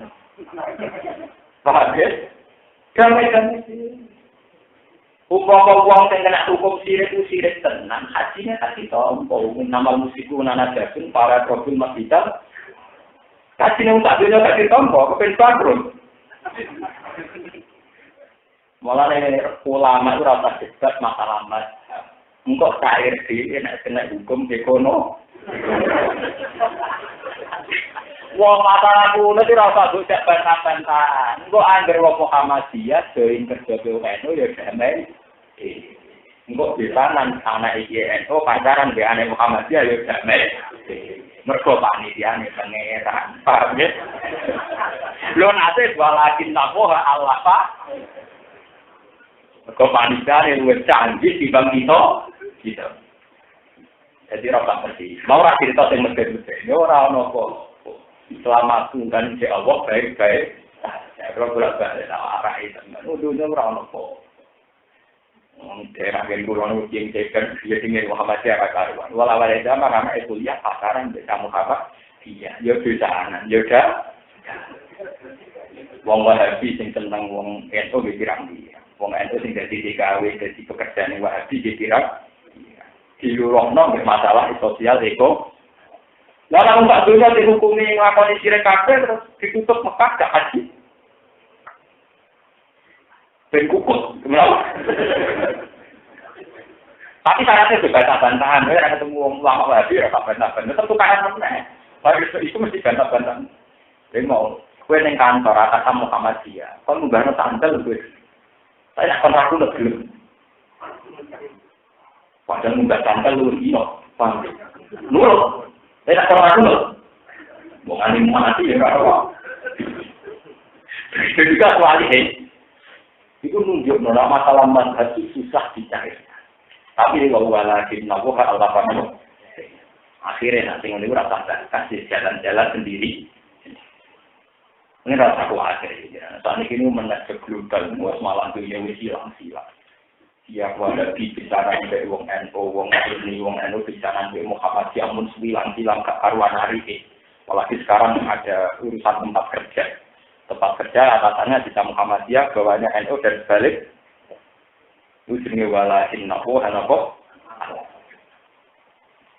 A: Paham ya? Damai. Upama wong sing kena hukum sirik tenan, hajinya kasih tompo. Nama musiku nana jasun, para profil masjidal. Hajinya tak dunia kasih tompo, kepen bangkrut. Mulane ulama itu rasa debat masalah mazhab. Engkau cair di nek kena hukum ekonomi. Wong masalah kuno itu rasa budak bantah-bantahan. Engko angger wong Muhammadiyah join kerja BUNU ya damai. Engko pisanan anak iki NU pacaran be anak Muhammadiyah ya damai. Mergo panitiane pangeran. Paham ya? Lho nate walakin naqwa Allah Pak. Mergo panitiane luwih canggih dibanding kita. Jadi rasa mesti. Mau ra cerita sing mesti-mesti. Ora ono kok. Selamat tunggan si Allah baik-baik. Saya bolak balik arah itu. Udunya orang nopo. Daerah yang kurang ujian cekan dia tinggal Muhammadiyah karuan. Walau ada zaman ramai kuliah pasaran bisa Muhammad. Iya, ya sudah anak, ya sudah. Wong Wahabi sing tentang wong NU dikirang dia. Wong NU sing jadi DKW jadi pekerjaan Wahabi dikirang. Di lurongno masalah sosial eko. Lah nang Pak Dunya dihukumi nglakoni sirik kabeh terus ditutup Mekah gak haji. Ben kukut, kenapa? Tapi syaratnya juga bantah-bantahan, ora ketemu wong ulama Wahabi ora bantah-bantahan, tetep tukaran meneh. Baris itu mesti bantah-bantahan. Dene mau kowe ning kantor atas Muhammadiyah, kon munggahno sandal kowe. Saya kon aku nek gelem. Padahal munggah sandal lu ino, paham. Nurut. Saya tak pernah dulu. Bukan mati ya kalau. Itu juga soalnya. Itu nunjuk nona masalah mazhab itu susah dicari. Tapi kalau lagi nabuh Allah paham. Akhirnya nanti ini rasa kasih jalan-jalan sendiri. Ini rasa khawatir. Saat ini menaik global, malah tuh yang silang. Ya, wadah di bicara dari wong NU, wong NU bicara dari Muhammadiyah mun silang ke karuan hari ini. Apalagi sekarang ada urusan tempat kerja atasannya bisa Muhammadiyah, bawahnya NU dan sebalik. Itu jenenge walakin naqwa hanapa.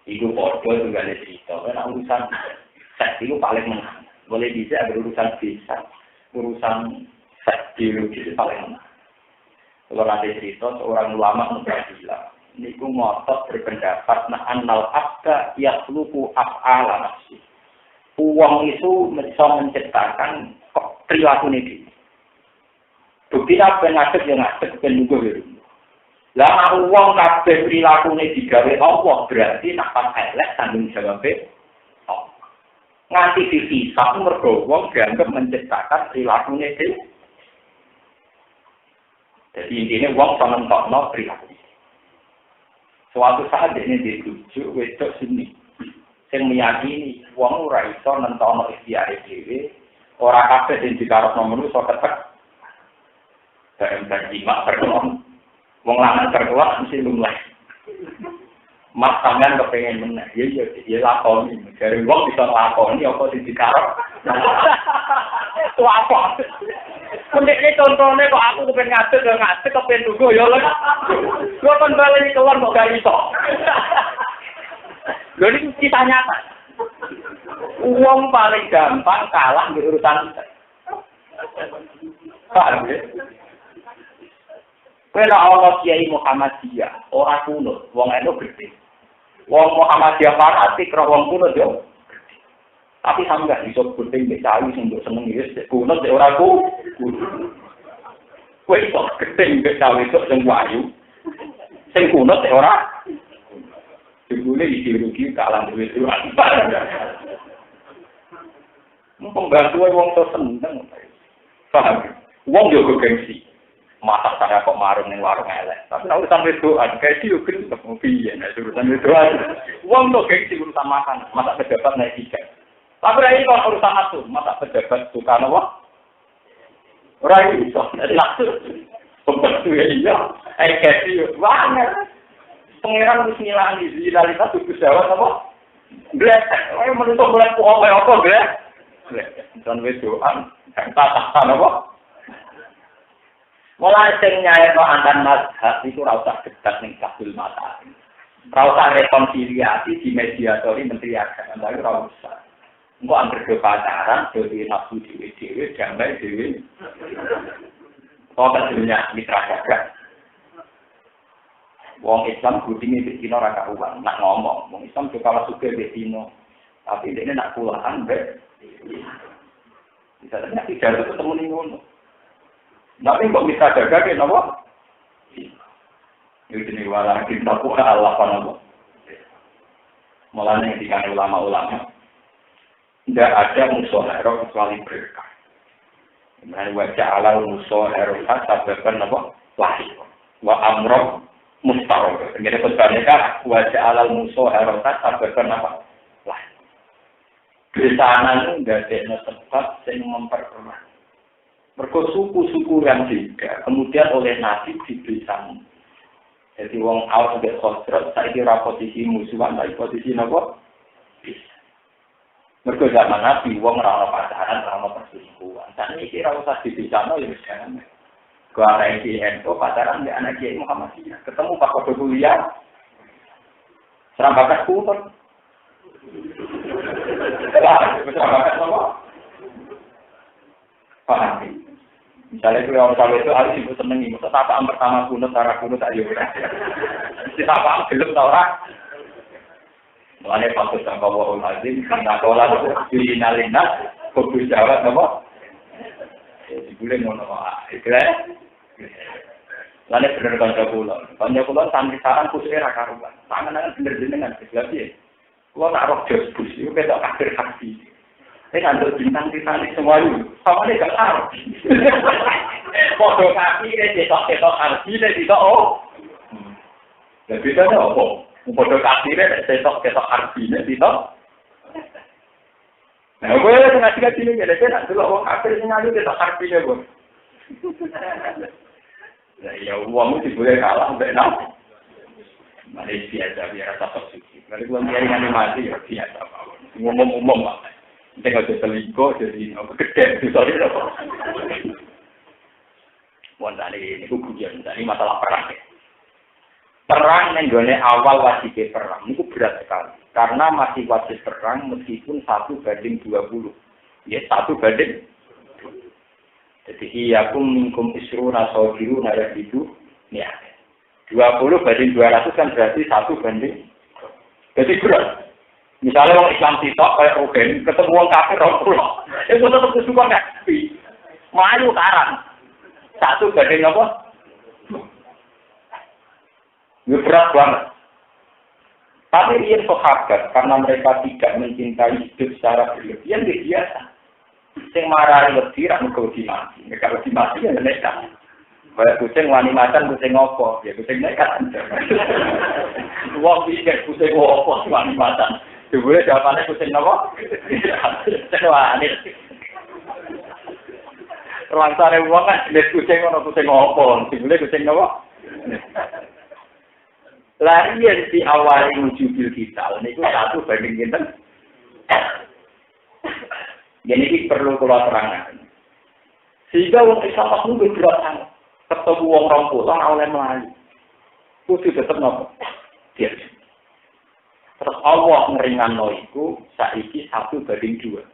A: Itu podo juga ada cerita. Karena urusan seks itu paling menang. Boleh bisa ada urusan bisa, urusan seks biologis paling menang. Kalau nanti cerita seorang ulama Mu'tazilah, niku ngotot berpendapat annal abda yakhluqu af'ala nafsi. Uang itu bisa menciptakan perilaku ini. Bukti apa ngadeg yang ngadeg penunggu itu. Lah uang kabeh perilaku ini digawe Allah berarti nak pas elek tanggung jawabnya. Nganti dihisab mergo wong dianggap menciptakan perilaku ini. Jadi intinya uang sangat tak perilaku. Suatu saat ini dirujuk wedok sini, yang meyakini uang ora iso nentono ikhtiar dhewe, ora kabeh sing dikarepno manusa ketek. Dan jimat terkelon, wong lanang terkelon mesti lumleh. Mas sampean kepengin meneh, ya lakoni. Dari wong bisa lakoni apa sing dikarep. Itu apa? Mendekne contone kok aku kepen ngadeg kepen tunggu ya lho. Kok kon bali keluar kok gak iso. Lho iki kisah nyata. Uang paling gampang kalah di urusan. Paham ya? Kena Allah Kiai Muhammadiyah, orang kuno, wong eno gede. Wong Muhammadiyah fanatik, wong kuno yo. Tapi sampe gak iso gunting mbek cawi sing mbok seneng wis kuno sik ora ku. Kowe iso gunting mbek cawi sok sing wayu. Sing kuno sik ora. Dibule iki rugi kalah duwe tuan. Pembantu wong to seneng. Paham? Wong yo gengsi. Mata saya kok marung ning warung elek. Tapi nek urusan wedoan, gengsi yo gelem piye nek urusan wedoan. Wong to gengsi urusan makan, masa pejabat naik tiket. Tapi ini kalau urusan nafsu, masa pejabat suka apa? Orang itu, nafsu. Pembantu ya iya. Gengsi yo banget. Pengiran bismillah di zilalitas tubuh jawab apa? Blek. Orang menutup blek kok apa blek? Dan wedoan, tatahan apa? Mulai sing nyairno antan mazhab itu ora usah debat ning kabul mata. Ora usah rekonsiliasi di mediatori menteri agama, lha ora usah. Engko anggere pacaran dadi nafsu dhewe-dhewe damai dhewe. Kok dunya mitra dagang. Wong Islam gudine di Cina ora karuan, nak ngomong, wong Islam juga kalah suge di Cina. Tapi ini nak kulaan mbek. Misalnya tidak ketemu ning ngono. Tapi kok bisa jaga ke apa? Ini wala kita buka Allah apa? Mulanya ketika ulama-ulama tidak ada musyawarah kecuali berkah. Kemudian wajah ala musyawarah sababkan apa? Lahir. Wa amroh mustaroh. Jadi kebanyakan wajah ala musyawarah sababkan apa? Lahir. Besanan tidak ada sebab yang memperkeruh. Mergo suku-suku yang tiga, kemudian oleh nasib dibesan. Jadi wong awal sudah khosrat, saya kira posisi musuhan, tapi posisi apa? Bisa. Mergo zaman Nabi, wong ora pacaran, ora perselingkuhan. Dan ini kira usah dibesan, ya jangan. Gua anak NU pacaran di anak Kiai Muhammadiyah, ketemu Pak Kodo kuliah, serang bakat kultur. Serang bakat apa? Paham. Misalnya itu yang kalau itu harus ibu senengi, maksud apaan pertama kunut, cara kunut aja udah. Mesti apaan belum tau orang. Mulanya pasut sama wahul azim, nak tolak diinalina, fokus jawab apa? Boleh ngono itu ya. Mulanya bener kanca kulon santri saran khususnya rakaruan. Tangan bener jenengan sebab ya. Kulo tak roh jos bus, itu kita akhir hati. Ini untuk bintang-bintang semua itu, sama dia gak tahu. Foto kaki, dia cetok arti, dia tidak, oh. Dan bedanya apa? Foto kaki, dia cetok arti, dia tidak. Nah, gue ngasih ini, dia tidak dulu, orang kafir ini cetok arti, dia, gue. Nah, ya, uangmu sih boleh kalah, benar. Malaysia aja, biar rasa suci. Kalau gue biarin animasi, ya biasa, ngomong-ngomong, Pak. Tengok ada selingkuh, jadi gede, misalnya apa? Wah, ini hukumnya, ini masalah perang. Perang yang awal wajib perang, itu berat sekali. Karena masih wajib perang meskipun 1:20. Ya, 1:20. Jadi, iyakum minkum isruna sawiru nara itu, ya. 20:200 kan berarti 1:. Jadi berat. Misalnya orang Islam sitok kayak Rugen, ketemu orang kafir orang pulau, itu tetap kesukaan ngaji. Melayu karang. 1:. Apa? Ini berat banget. Tapi ini sahabat, karena mereka tidak mencintai hidup secara berlebihan, dia biasa. Yang marah lebih, ramu mati. Mereka lebih mati, ya mereka. Kayak kucing wani macan, kucing ngopo. Ya kucing nekat. Uang pikir kucing ngopo, wani macan. Boleh jawabannya kucing apa? Wani. Rangsane uang kan, lihat kucing ono kucing ngopo. Boleh kucing apa? Lari yang di awal menuju bil kita, ini itu 1:. Jadi ini perlu keluar terangkan. Sehingga orang Islam pas nunggu berat ketemu orang pulang oleh Melayu. Kudu tetap nopo. Dia. Terus Allah ngeringan noiku saiki 1:2.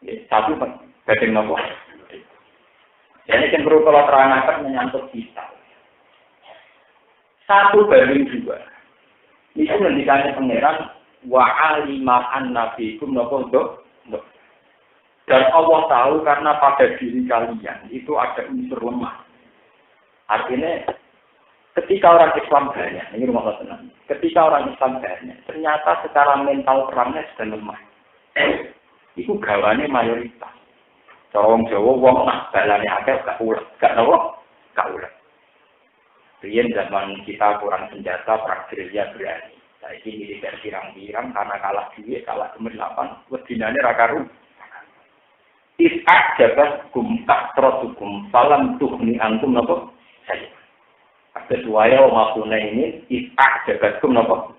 A: Ya, 1:. Nopo. yang perlu kalau terangkan menyangkut kita. 1:2. Itu ngendikane pangeran wa alima annabikum nopo. Dan Allah tahu karena pada diri kalian itu ada unsur lemah. Artinya ketika orang Islam banyak, ini rumah tenang. Ketika orang Islam banyak, ternyata secara mental perangnya sudah lemah. Itu gawane mayoritas. Corong Jawa wong nak balane akeh gak ulet, gak napa? Gak ulet. Riyen zaman kita kurang senjata, perang gerilya berani. Saiki militer pirang-pirang karena kalah duit, kalah kemerlapan, wedinane ra karu. Is'ak jabat gumtak trotukum salam tuhni antum napa? Saya. Kesuaya maksudnya ini is'ak jabat gum napa?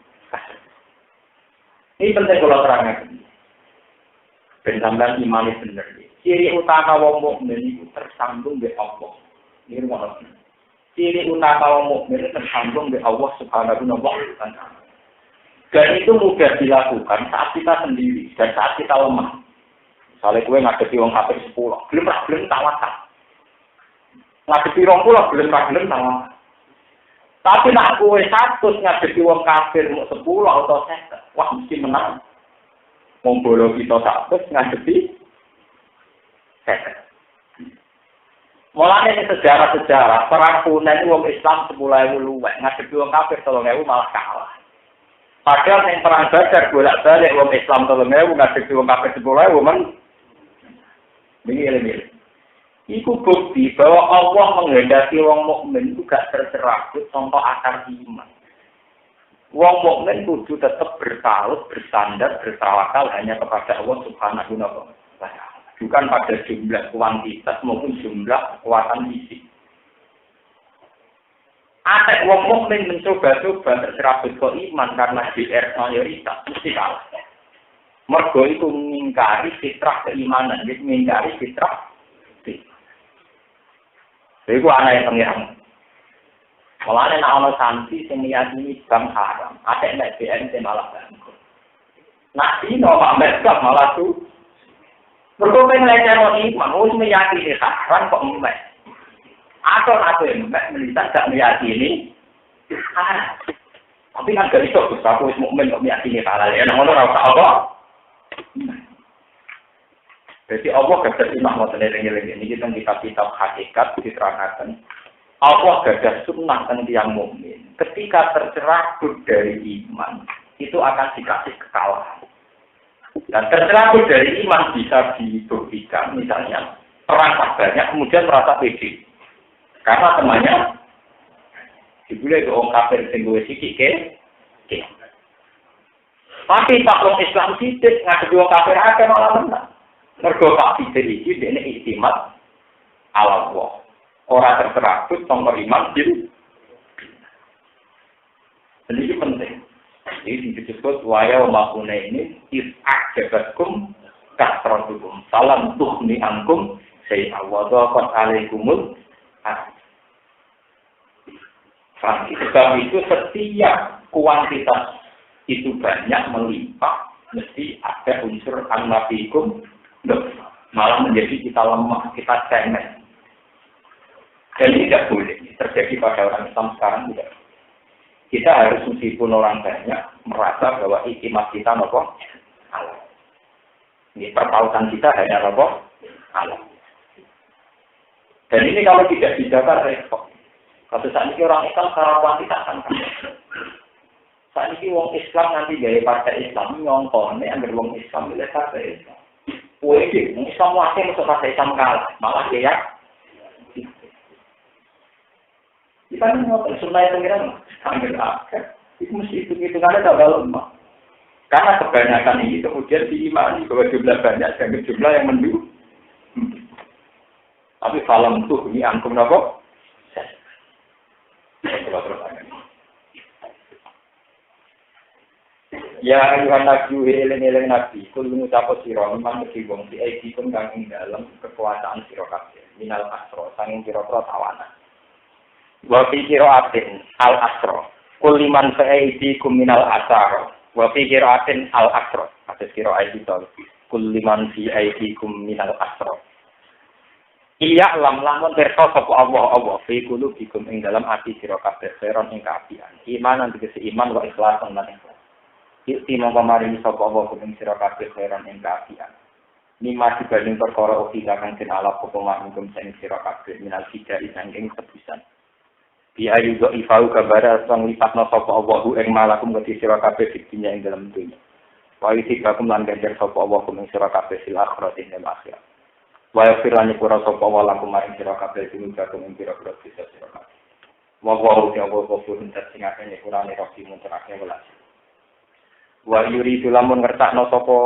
A: Ini penting kalau terangkan. Ben sampean imane bener iki. Ciri utama wong mukmin iku tersambung be Allah. Ini ngono. Ciri utama wong mukmin tersambung be Allah Subhanahu wa taala. Dan itu mudah dilakukan saat kita sendiri dan saat kita lemah. Misalnya gue ngadepi wong kafir 10, gelem tawakal. Ngadepi 20, gelem tawakal. Tapi nak gue 100 ngadepi wong kafir 10 atau 50, wah mesti menang. Wong bolo kita 100 ngadepi 50. Mulane sejarah-sejarah perang Hunain wong Islam 10.000 luwih, ngadepi wong kafir 3.000 malah kalah. Padahal yang perang Badar bolak-balik wong Islam 3.000 ngadepi wong kafir 10.000 men. Begini. Iku bukti bahwa Allah menghendaki wong mukmin itu gak tercerabut contoh akar iman. Wong mukmin kudu tetap bertalut, bersandar, bertawakal hanya kepada Allah Subhanahu wa taala. Bukan pada jumlah kuantitas maupun jumlah kekuatan fisik. Atek wong mukmin mencoba-coba tercerabut ke iman karena DR mayoritas mesti kalah. Mergo itu mengingkari fitrah keimanan, mengingkari fitrah. Iku anake pengiran. Mulane nek ana santri sing meyakini Islam haram, atek nek BN malah bangkrut. Nak dino Pak Mesbah malah tuh. Mergo pengen iman, wis meyakini haram kok mbek. Atau mbek melihat gak meyakini haram. Tapi kan gak iso Gus, aku wis mukmin kok meyakini halal. Ya ngono ora usah apa. Jadi Allah gadah imam ngoten eling-eling niki teng kitab-kitab hakikat diterangkan. Allah gadah sunnah teng tiyang mukmin. Ketika tercerabut dari iman, itu akan dikasih kekalahan. Dan tercerabut dari iman bisa dibuktikan misalnya perang banyak kemudian merasa pede. Karena temannya dibulai ke orang kafir sing duwe sithik ke. Tapi Pak wong Islam sithik ngadepi wong kafir akeh malah menang. Mergo Pak sithik iki dene istimat ala Allah. Ora terserabut tanpa iman diri. Ini penting. Ini disebut waya makuna ini is'ak jabatkum kasratukum salam tuhni ankum sayya wa dhaqat alaikumul sebab itu setiap kuantitas itu banyak melimpah mesti ada unsur annabikum malah menjadi kita lemah, kita cengeng. Dan tidak boleh terjadi pada orang Islam sekarang tidak. Kita harus meskipun orang banyak merasa bahwa iktimat kita nopo Allah. Ini pertautan kita hanya nopo Allah. Dan ini kalau tidak dijaga repot. Kalau saat ini orang Islam secara kuantitas kan. Saat ini orang Islam nanti gaya partai Islam nyongkone agar orang Islam milih partai Islam. Wih, Islam wakil masuk partai Islam kalah, malah dia. Kita ini ngotot sunai pengiran sambil akhir. Itu mesti hitung-hitungannya tak lemah. Karena kebanyakan ini kemudian diimani bahwa jumlah banyak dan jumlah yang mendukung. Tapi falam tuh ini angkum napa? Ya ayuhan nabi eling-eling nabi kul ngucap sira memang mesti wong di iki pun kang ing dalem kekuasaan sira kabeh minal asro sanging pira-pira tawanan. Wa fi qira'atin al asro kul liman fa'idi kum minal asar wa fi qira'atin al asro atus qira'at itu kul liman fi aidikum minal asro. Iya lamun pirsa sapa Allah fi qulubikum ing dalam ati sira kabeh khairon ing kaapian. Iman tegese iman wa ikhlasan lan ikhlas. Iki mongko maringi sapa Allah ing sira kabeh khairon ing kaapian. Nima dibanding perkara uti kang den ala apa hukum sing sira kabeh minal fida sanging tebusan. Bi ayu go ifau kabara sang lipatna sapa Allah ing malakum gati sira kabeh dikinya ing dalam dunya. Wa itibakum lan ganjar sapa Allah ing sira kabeh sil akhirat ing dalam akhirat. Wa firani pura sapa wa lakum maring sira kabeh sing jatuh ing pira-pira sira kabeh. Wa wa uti apa pun sing akeh kurane roki mun terakhir welas. Wa yuridu lamun ngertakno sapa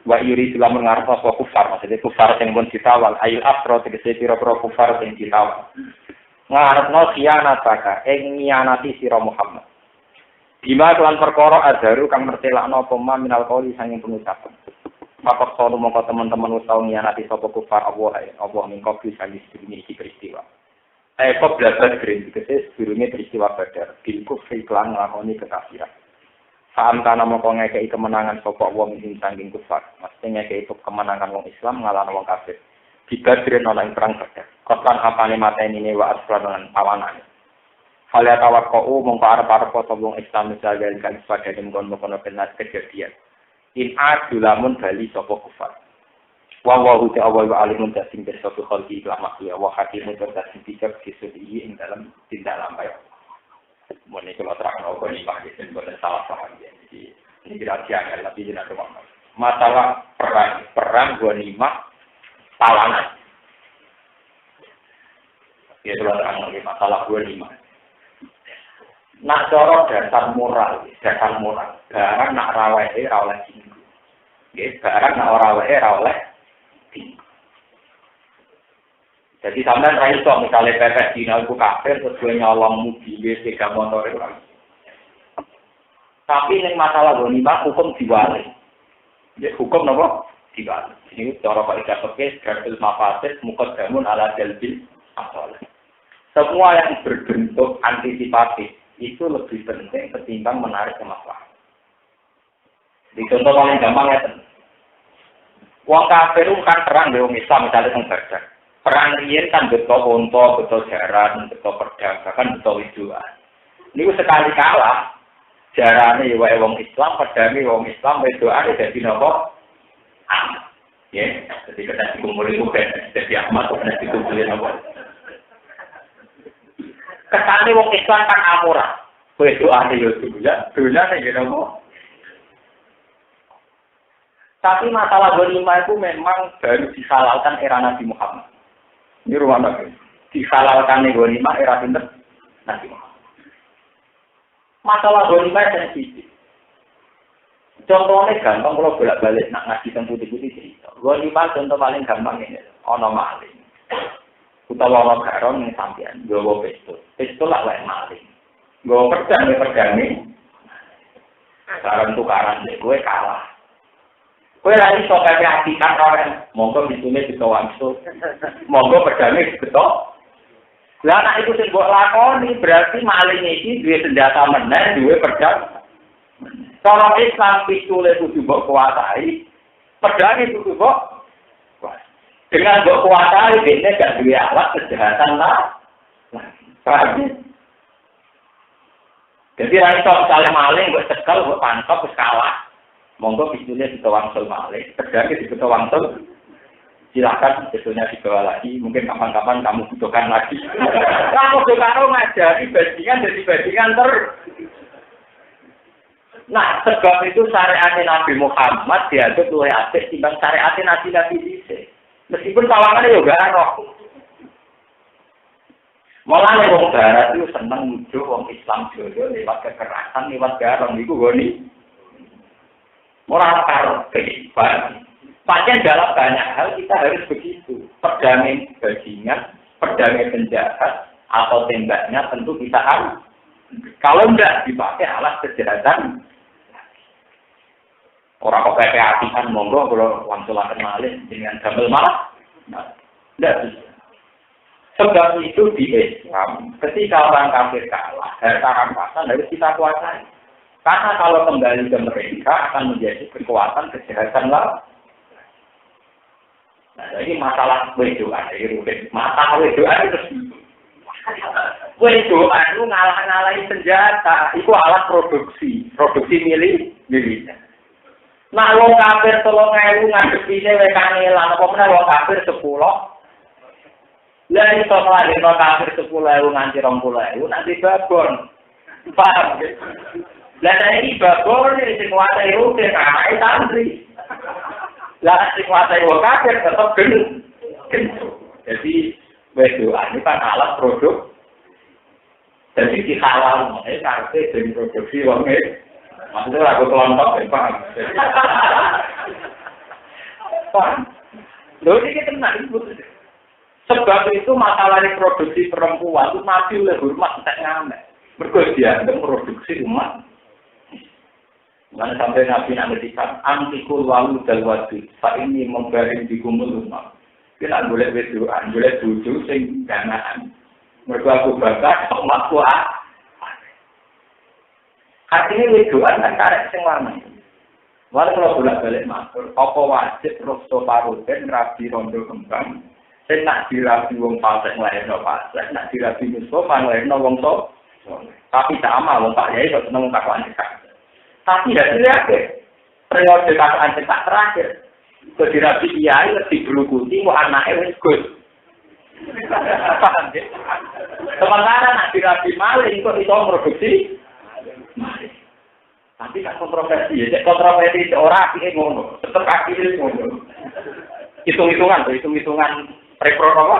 A: wa yuridu lamun ngarep sapa kufar maksudnya kufar sing pun ditawal ayil afro tegese pira-pira kufar sing ditawal. Ngarepno khianataka ing ngianati sira Muhammad. Bima kelan perkara adharu kang mertelakno apa minal qauli sanging pengucapan. Bapak sono mongko teman-teman usah ngianati sapa kufar Allah mingko bisa disebut iki peristiwa. Kok belajar green dikese sebelumnya peristiwa Badar, bil kufri lan nglakoni kekafiran. Saam kana mongko ngekeki kemenangan sapa wong ing sanging kufar. Mesti ngekeki kemenangan wong Islam ngalahno wong kafir. Dibadrin ana ing perang Badar. Kotan apane mateni ne wa aslan lan awanane. Fala tawaqqu mongko arep-arep sapa wong Islam misalnya kan padane mongkon-mongkon penas kejadian. In adulamun bali sapa kufar. Wa ta'ala wa alimun tasing bersatu khalqi ila makhluk wa hakimun tasing bijak disudi ing dalam tindak lampai. Mone kalau terang apa ini Pak Jason boten salah paham ya. Jadi ini kira-kira tapi jeneng apa. Masalah perang ghanimah tawanan. Ya kalau terang lagi masalah ghanimah. Nak cara dasar moral, barang nak rawehe ra oleh dinggo. Nggih, barang nak ora wae ra oleh dinggo. Jadi sampean ra iso misale pepes dina iku kafir terus kowe nyolong mobil sepeda motor ora. Tapi ning masalah ghanimah hukum diwali. Ya hukum napa? Diwali. Ini cara kaidah fikih gatul mafasid muqaddamun ala jalbil asal. Semua yang berbentuk antisipatif itu lebih penting ketimbang menarik kemaslahatan. Di contoh paling gampang ya, wong kafir kan perang dengan Islam misalnya teng Badar. Perang riyen kan beto unta, beto jaran, beto pedang, bahkan beto widuan. Niku sekali kalah, jarane wae wong Islam, pedange wong Islam, widuane dadi napa? Ya, jadi kena dikumpulin bukan, jadi Ahmad kena dikumpulin apa? Kesane wong Islam kan amurah. Kowe doane yo dunyane yo nopo. Tapi masalah ghanimah itu memang baru dihalalkan era Nabi Muhammad. Ini rumah Nabi. Dihalalkan ghanimah era pinten? Nabi Muhammad. Masalah ghanimah sensitif. Contohnya gampang kalau bolak-balik nak ngaji teng putih-putih cerita. Ghanimah contoh paling gampang ini, ana maling. Utawa ana garon ning sampean, nggawa pistol. Pistol lak wae maling. Nggawa pedang nih. Barang tukaran nek kowe kalah. Kowe ra iso kaya atikan ora. Monggo bisune ditawangsul. Monggo pedange beto. Lah nek iku sing mbok lakoni berarti maling iki duwe senjata meneh, duwe pedang. Cara Islam pistole kudu mbok kuasai, pedange kudu mbok dengan berkuasa ini gak duwe alat kejahatan lah. Paham? Jadi ra iso misalnya maling mbok cekel, mbok pantop wis kalah. Monggo pistolnya ditawangsul maling, pedangnya ditawangsul. Silakan pistolnya dibawa lagi, mungkin kapan-kapan kamu butuhkan lagi. Kamu karo ngajari bajingan jadi bajingan Nah, sebab itu syariat Nabi Muhammad dianggap luwih apik timbang syariat Nabi dhisik. Meskipun tawangannya juga roh. Malah wong barat itu seneng nuduh wong Islam joyo lewat kekerasan, lewat garong iku goni. Ora karo kehidupan. Pancen dalam banyak hal kita harus begitu. Pedang bajingan, pedang penjahat atau tembaknya tentu bisa harus. Kalau enggak dipakai alat kejahatan. Orang kok kayak hatikan monggo kalau langsung malih dengan gamel malah. Tidak bisa. Sebab itu di Islam, ketika orang kafir kalah, harta rampasan harus kita kuasai. Karena kalau kembali ke mereka akan menjadi kekuatan kejahatan lah. Nah, ini masalah wedoan, ini rumit. Masalah wedoan itu wedoan itu ngalah-ngalahin senjata, itu alat produksi militer. Nah, wong kafir 3.000 ngadepine wekane lan apa meneh wong kafir 10. Lah iso nglahirno kafir 10.000 nganti 20.000 nanti babon. Paham ya? Lah saiki babon sing kuwate rutin anake santri. Lah sing kuwate wong kafir tetep gendut. Jadi wedoan ini kan alat produk. Jadi dihalal, karepe ben produksi wong maksudnya aku kelontok, paham? Paham? Loh, ini tenang, sebab itu masalah reproduksi perempuan itu Nabi oleh hormat tak ngamen. Mereka dia memproduksi umat. Mana sampai Nabi nangetikan antikul walu dal wadu. Pak ini membaring di kumul umat. Kita boleh wedoan, boleh bujuk sing ganaan. Mereka aku bakar, umat kuat. Artinya wedoan kan karek sing warna. Walau kalau bolak-balik matur, apa wajib rasa paruten rabi rondo kembang, sing nak dirabi wong fasik nglairno fasik, nak dirabi mustofa nglairno wong sok. Tapi sama wong Pak Yai kok seneng kakuan cekak. Tapi hasilnya periode kakuan cekak terakhir. Kok dirabi kiai lebih berlukuti mau anake wis gus. Paham ya? Sementara nak dirabi maling kok iso produksi tapi kan kontroversi ya, kontroversi orang ini ngono, tetap akhirnya ngono. Hitung-hitungan repro apa?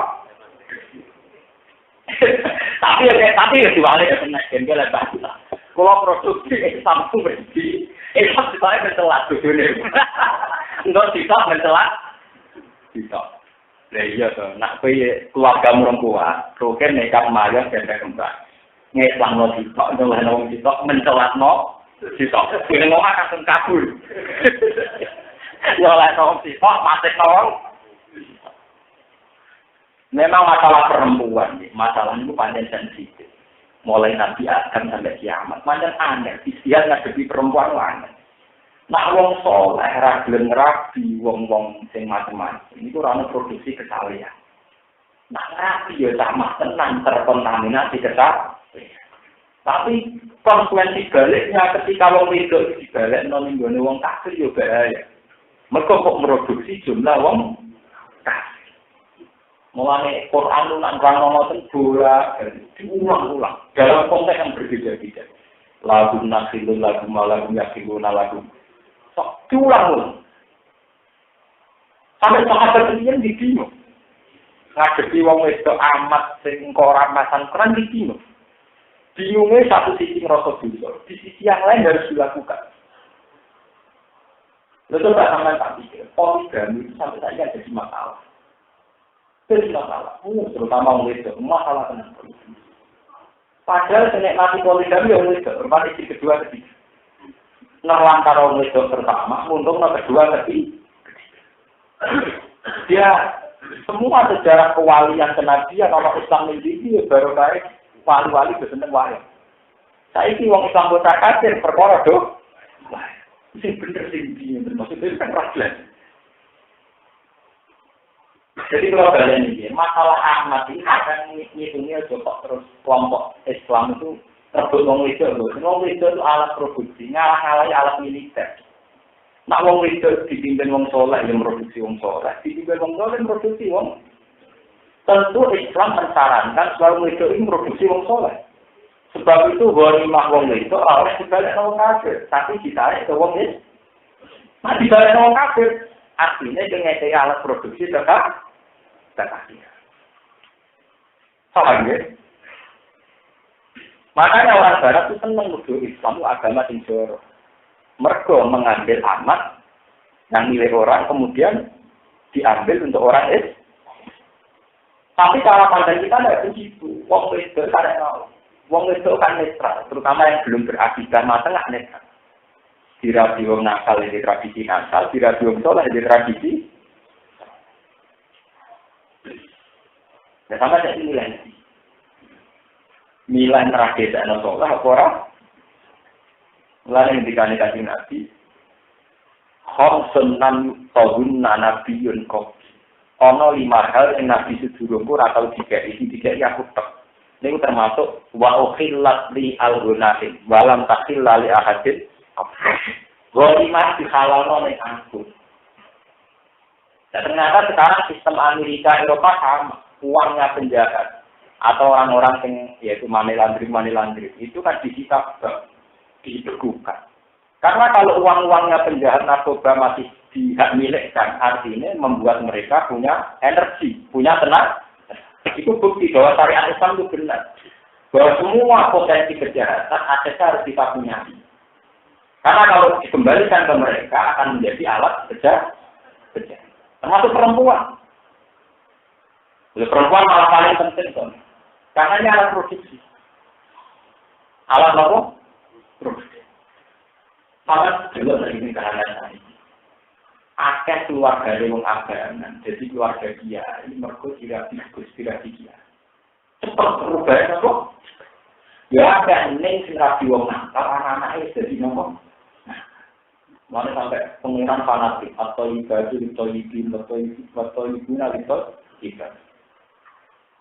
A: tapi diwale ya kena jengkel lepas. Kalau produksi sampu berhenti, saya mencelat dulu. Enggak mencelat. Lah iya to, nak kowe keluarga merengkuat, roken nekat mayang ben kembang. Ngetlangno sitok, nyolehno wong sitok mencelatno sitok. Dene ngomong akan kabur. Nyolehno wong sitok matekno wong. Memang masalah perempuan, masalah itu panjang sensitif. Mulai Nabi Adam sampai kiamat, panjang aneh. Istilah ngadepi perempuan aneh. Nah, wong soleh, ragileng rabi, wong-wong sing macam-macam. Ini kurang produksi kesalahan. Nah, rabi ya sama tenang terkontaminasi kesalahan. Tapi konsekuensi baliknya ketika wong wedok dibalik nonggone wong kafir yo bahaya. Mergo kok produksi jumlah wong kafir. Mulane Quran lan ngono bola diulang-ulang dalam konteks yang berbeda-beda. Lagu nasilul lagu malagu yakiluna lagu. Sok diulang-ulang. Sampai sahabat ini bingung. Ngadepi wong wedok amat sing ora masan Quran bingung. Bingungnya satu sisi ngerasa dosa, di sisi yang lain harus dilakukan. Lalu tak sampai tak pikir, poligami itu sampai saja jadi masalah. Jadi masalah, terutama orang itu, masalah tentang poligami. Padahal senikmati poligami orang itu, berarti istri kedua ketiga. Nerlangkar orang itu pertama, untung kedua ketiga. Dia semua sejarah kewalian kenabian, kalau Islam ini baru baik. Wali-wali keseneng wae. Saiki wong Islam kota kafir perkara do. Wah, sing bener sing piye maksudnya kan rakyat. Jadi kalau kalian ini masalah Ahmad ini akan ngitungnya coba terus kelompok Islam itu terbut wong itu alat produksi, ngalah-ngalahi alat militer. Nak wong itu dipimpin wong soleh yang produksi wong soleh, dipimpin wong soleh yang produksi wong. Tentu Islam mensarankan selalu itu produksi wong soleh. Sebab itu ghanimah wong itu harus dibalik wong kafir, tapi ditarik ke wong itu. Nah dibalik wong kafir, artinya dengan alat produksi tetap. Paham ya? Makanya orang Barat itu senang nuduh Islam itu agama sing joro. Mergo mengambil amat yang milik orang kemudian diambil untuk orang Islam. Tapi cara pandang kita tidak begitu. Wong wedok karek mau. Wong wedok kan netral, terutama yang belum berakidah masa nggak netral. Dirabi wong nakal di tradisi nakal, dirabi wong soleh di tradisi. Ya sama jadi nilai. Nilai terakhir dan soleh apa orang? Lain yang dikasih Nabi. Khomsunan tahun nabiyun kopi. ono 5 hal yang Nabi sedurungku ora tau dikai aku tek. Niku termasuk wa ukhillat li al-ghunaim walam takhil li ahadin. Ghalimah dihalalno ning aku. Dan ternyata sekarang sistem Amerika Eropa sama, uangnya penjahat atau orang-orang yang yaitu money laundry itu kan disita dibekukan. Karena kalau uang-uangnya penjahat narkoba masih dihak milikkan, artinya membuat mereka punya energi, punya tenaga. Itu bukti bahwa syariat Islam itu benar. Bahwa semua potensi kejahatan asetnya harus kita punya. Karena kalau dikembalikan ke mereka akan menjadi alat kejahatan. Termasuk perempuan. Perempuan malah paling penting kan. Karena ini alat produksi. Alat apa? Produksi. Maka juga ini kehadiran ini. Akeh keluarga dari wong abangan, jadi keluarga dia ini mergo tidak dia. Cepat perubahan apa? Ya ada neng sing rapi wong nakal anak-anake jadi nopo. Mana sampai pengiran fanatik atau ibadah atau ibuna itu kita.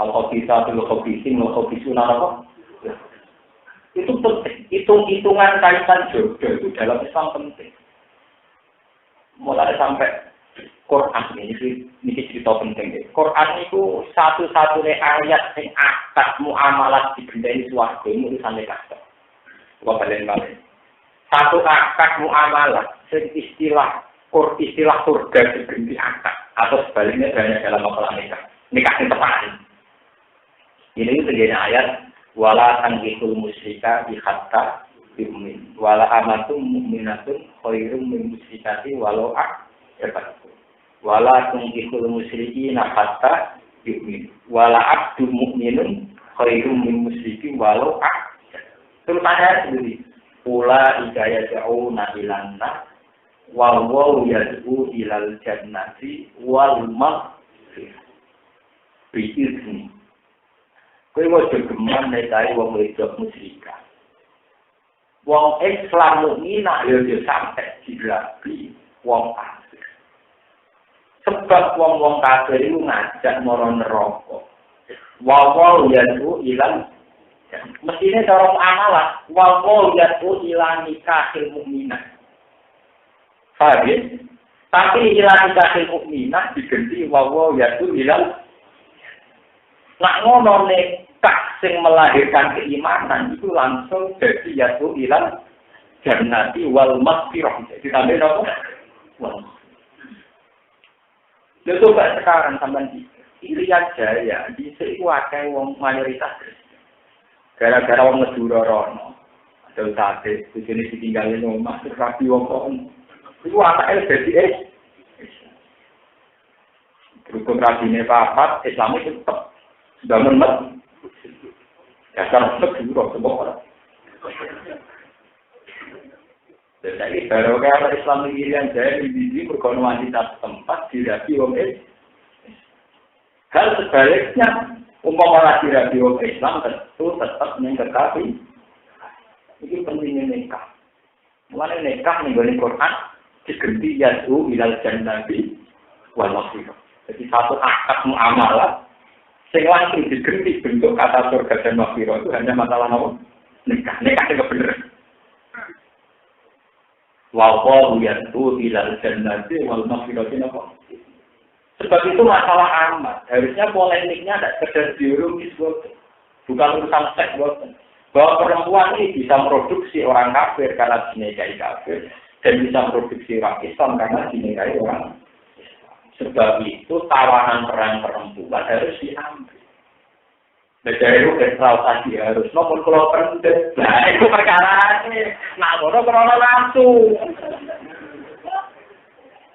A: Kalau kita dulu kopisin apa? Itu penting. Hitung-hitungan kaitan jodoh itu dalam Islam penting. Mulai sampai Quran ini cerita penting. Quran itu satu-satunya ayat yang akad muamalah digandani swarga itu sampai kata. Coba balen-balen. Satu akad muamalah istilah surga diganti akad atau sebaliknya banyak dalam masalah nikah. Nikah yang tepat. Ini terjadi ayat wala tanqihul musyrika bi hatta yu'min wala amatum mu'minatun khairum min musyrikati walau a'jabatkum wala tanqihul musyrikina hatta yu'min wala abdu mu'minun khairum min musyriki walau terus ayat ini ula ika yad'una ilanna wa waw yad'u ilal jannati wal maghfirah bi'izni. Kowe wae geman nek ae wong wedok musyrikah. Wong Islam mukminah yo sampai dilabi wong kafir. Sebab wong kafir iku ngajak marang neraka. Wa yadu ilan mestine cara amalah wa yadu ilan nikahil mukminah. Faham? Tapi ilan nikahil mukminah diganti wa yadu ilan. Nak ngono nekah sing melahirkan keimanan itu langsung jadi yaitu ilang jannati wal maghfirah. Jadi sampai nopo? Wal. Lha coba sekarang sampean di Irian Jaya, di situ akeh wong mayoritas gara-gara wong Madura rono. Ada sate, bojone ditinggalin omah terus rapi wong kok. Iku anake dadi berhubung rabine papat, Islam itu tetap sudah menempat. Ya kan seguro semua orang. Jadi baru kalau Islam Irian Jaya di berkonwantitas tempat dirapi wong hal sebaliknya umpama dirapi wong Islam tentu tetap mengkekapi. Ini pentingnya nikah. Mulai nikah nih Quran diganti yadu ilal jannati wal maghfirah. Jadi satu akad muamalah sing langsung diganti bentuk kata surga dan maghfirah itu hanya masalah apa? Nikah itu bener. Wa qul yatu ilal jannati wal maghfirati apa? Sebab itu masalah amat. Harusnya polemiknya tidak sekedar biologis, bukan urusan seks, bahwa perempuan ini bisa memproduksi orang kafir karena dinikahi kafir dan bisa memproduksi orang Islam karena dinikahi orang. Sebab itu tawanan peran perempuan harus diambil. Dari itu tadi harus nomor kalau penting. Nah itu perkara ini. Nah kalau langsung.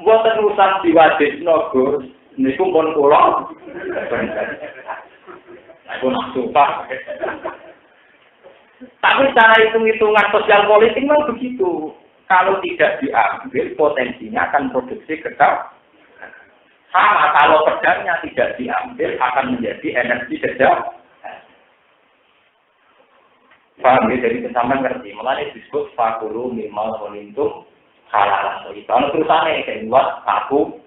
A: Buat terusan diwajib nogur. Ini pun pulau. Aku langsung pak. Tapi cara hitung-hitungan sosial politik memang begitu. Kalau tidak diambil potensinya akan produksi kekal. Sama kalau pedangnya tidak diambil akan menjadi energi kejam. Paham ya, dari kesamaan ngerti. Mulanya disebut fakulu minimal melintung halal. Kalau terusannya kayak buat aku,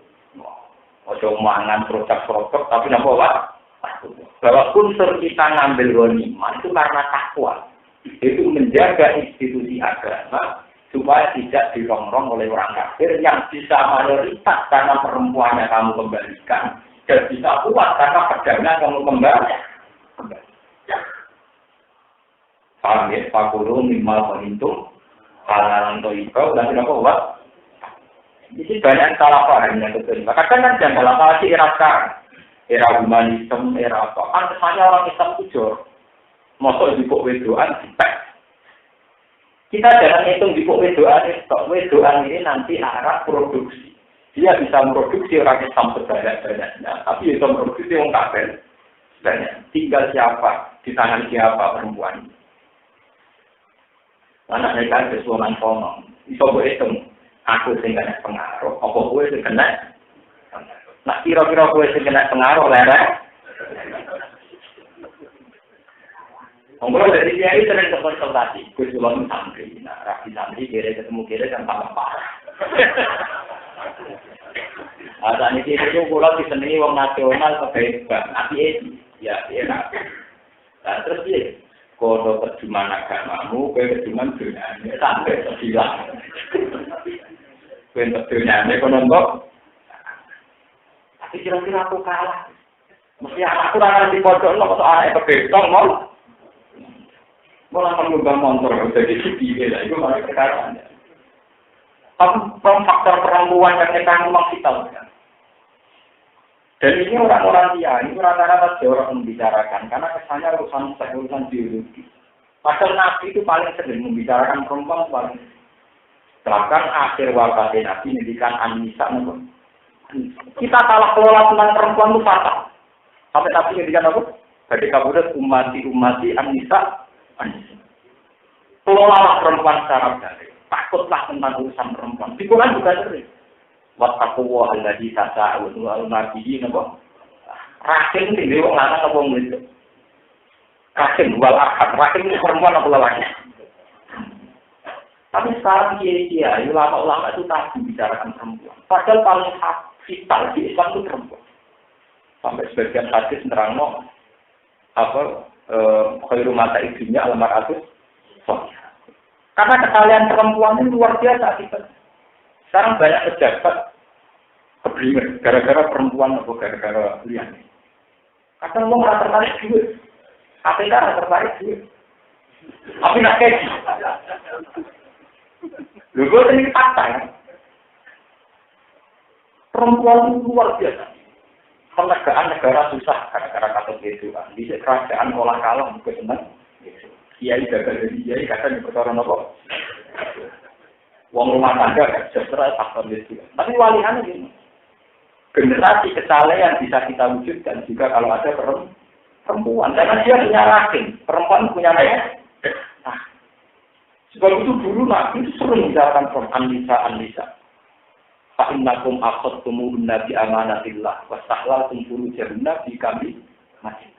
A: Ojo mangan produk-produk tapi napa wae. Bahwa unsur kita ngambil ghanimah itu karena takwa. Itu menjaga institusi agama supaya tidak dirongrong oleh orang kafir yang bisa mayoritas karena perempuannya kamu kembalikan dan bisa kuat karena pedangnya kamu kembalikan. Paham ya? Pakulu minimal menentu halalan toibau dan tidak kuat. Ini banyak salah paham yang betul. Kadang kan jangan salah paham era sekarang, era humanisme, era apa? Kan kesannya orang Islam jujur, masuk di pok wedoan, kita jangan hitung di pok wedoan itu. Wedoan ini nanti arah produksi. Dia bisa memproduksi orang Islam sebanyak-banyaknya, tapi bisa memproduksi orang kafir banyak. Tinggal siapa, di tangan siapa perempuan. Anak mereka sesuatu ngomong, bisa berhitung. Aku sing kena pengaruh, apa kowe sing kena? Nah, kira-kira kowe sing kena pengaruh lerek. Ngomong dari dia itu sering konsultasi, Gus Ulun santri, nah rapi santri kira ketemu kira kan tambah parah. Ada nih itu pulau di seni wong nasional sebagai bank, API, ya. Nah terus dia, kalau terjemahan agamamu, kowe terjemahan dunia sampai terbilang. Bentuk dunia ekonomi, tapi kira-kira aku kalah. Mesti aku orang di pojok lo soal betong mau langsung ngubah motor jadi CPI lah itu malah kekalahan. Tapi faktor perempuan yang kita memang kita kan. Dan ini orang-orang dia, ini rata-rata orang membicarakan karena kesannya urusan biologi. Padahal Nabi itu paling sering membicarakan perempuan paling. Bahkan akhir wafat Nabi mendikan An-Nisa. Kita salah kelola tentang perempuan itu fatal. Sampai Nabi mendikan apa? Bagi kabudat umati An-Nisa. Kelolalah perempuan secara baik. Takutlah tentang urusan perempuan. Di Quran juga sering. Wattaqwa alladzi tasa'alun wal nabiyyin apa? Rahim sing dewe wong lanang apa wong wedok? Rahim wal arham. Rahim itu perempuan apa lelaki? Tapi sekarang kiai-kiai, ulama-ulama itu tak membicarakan perempuan. Padahal paling vital di Islam itu perempuan. Sampai sebagian hadis nerangno khairu mata ibunya al-mar'atu salihah. Karena kesalahan perempuan ini luar biasa kita. Sekarang banyak pejabat keblinger gara-gara perempuan atau gara-gara lian. Kadang mau rata tertarik duit, KPK rata tertarik duit. Tapi nak kaji. Lalu ini fakta ya. Perempuan itu luar biasa. Penegaan negara susah gara-gara kasus itu. Di kerajaan olah kalah juga senang. Kiai gagal dari kiai kadang berkotoran apa? Wong rumah tangga sejahtera faktor itu. Tapi waliannya gini. Generasi kesalahan bisa kita wujudkan juga kalau ada perempuan. Karena dia punya rahim. Perempuan punya rahim. Nah, sebab itu dulu Nabi itu sering menjalankan An-Nisa. Fa'innakum akhadtumuhunna bi amanatillah wastahlaltum furujahunna bi kami masih.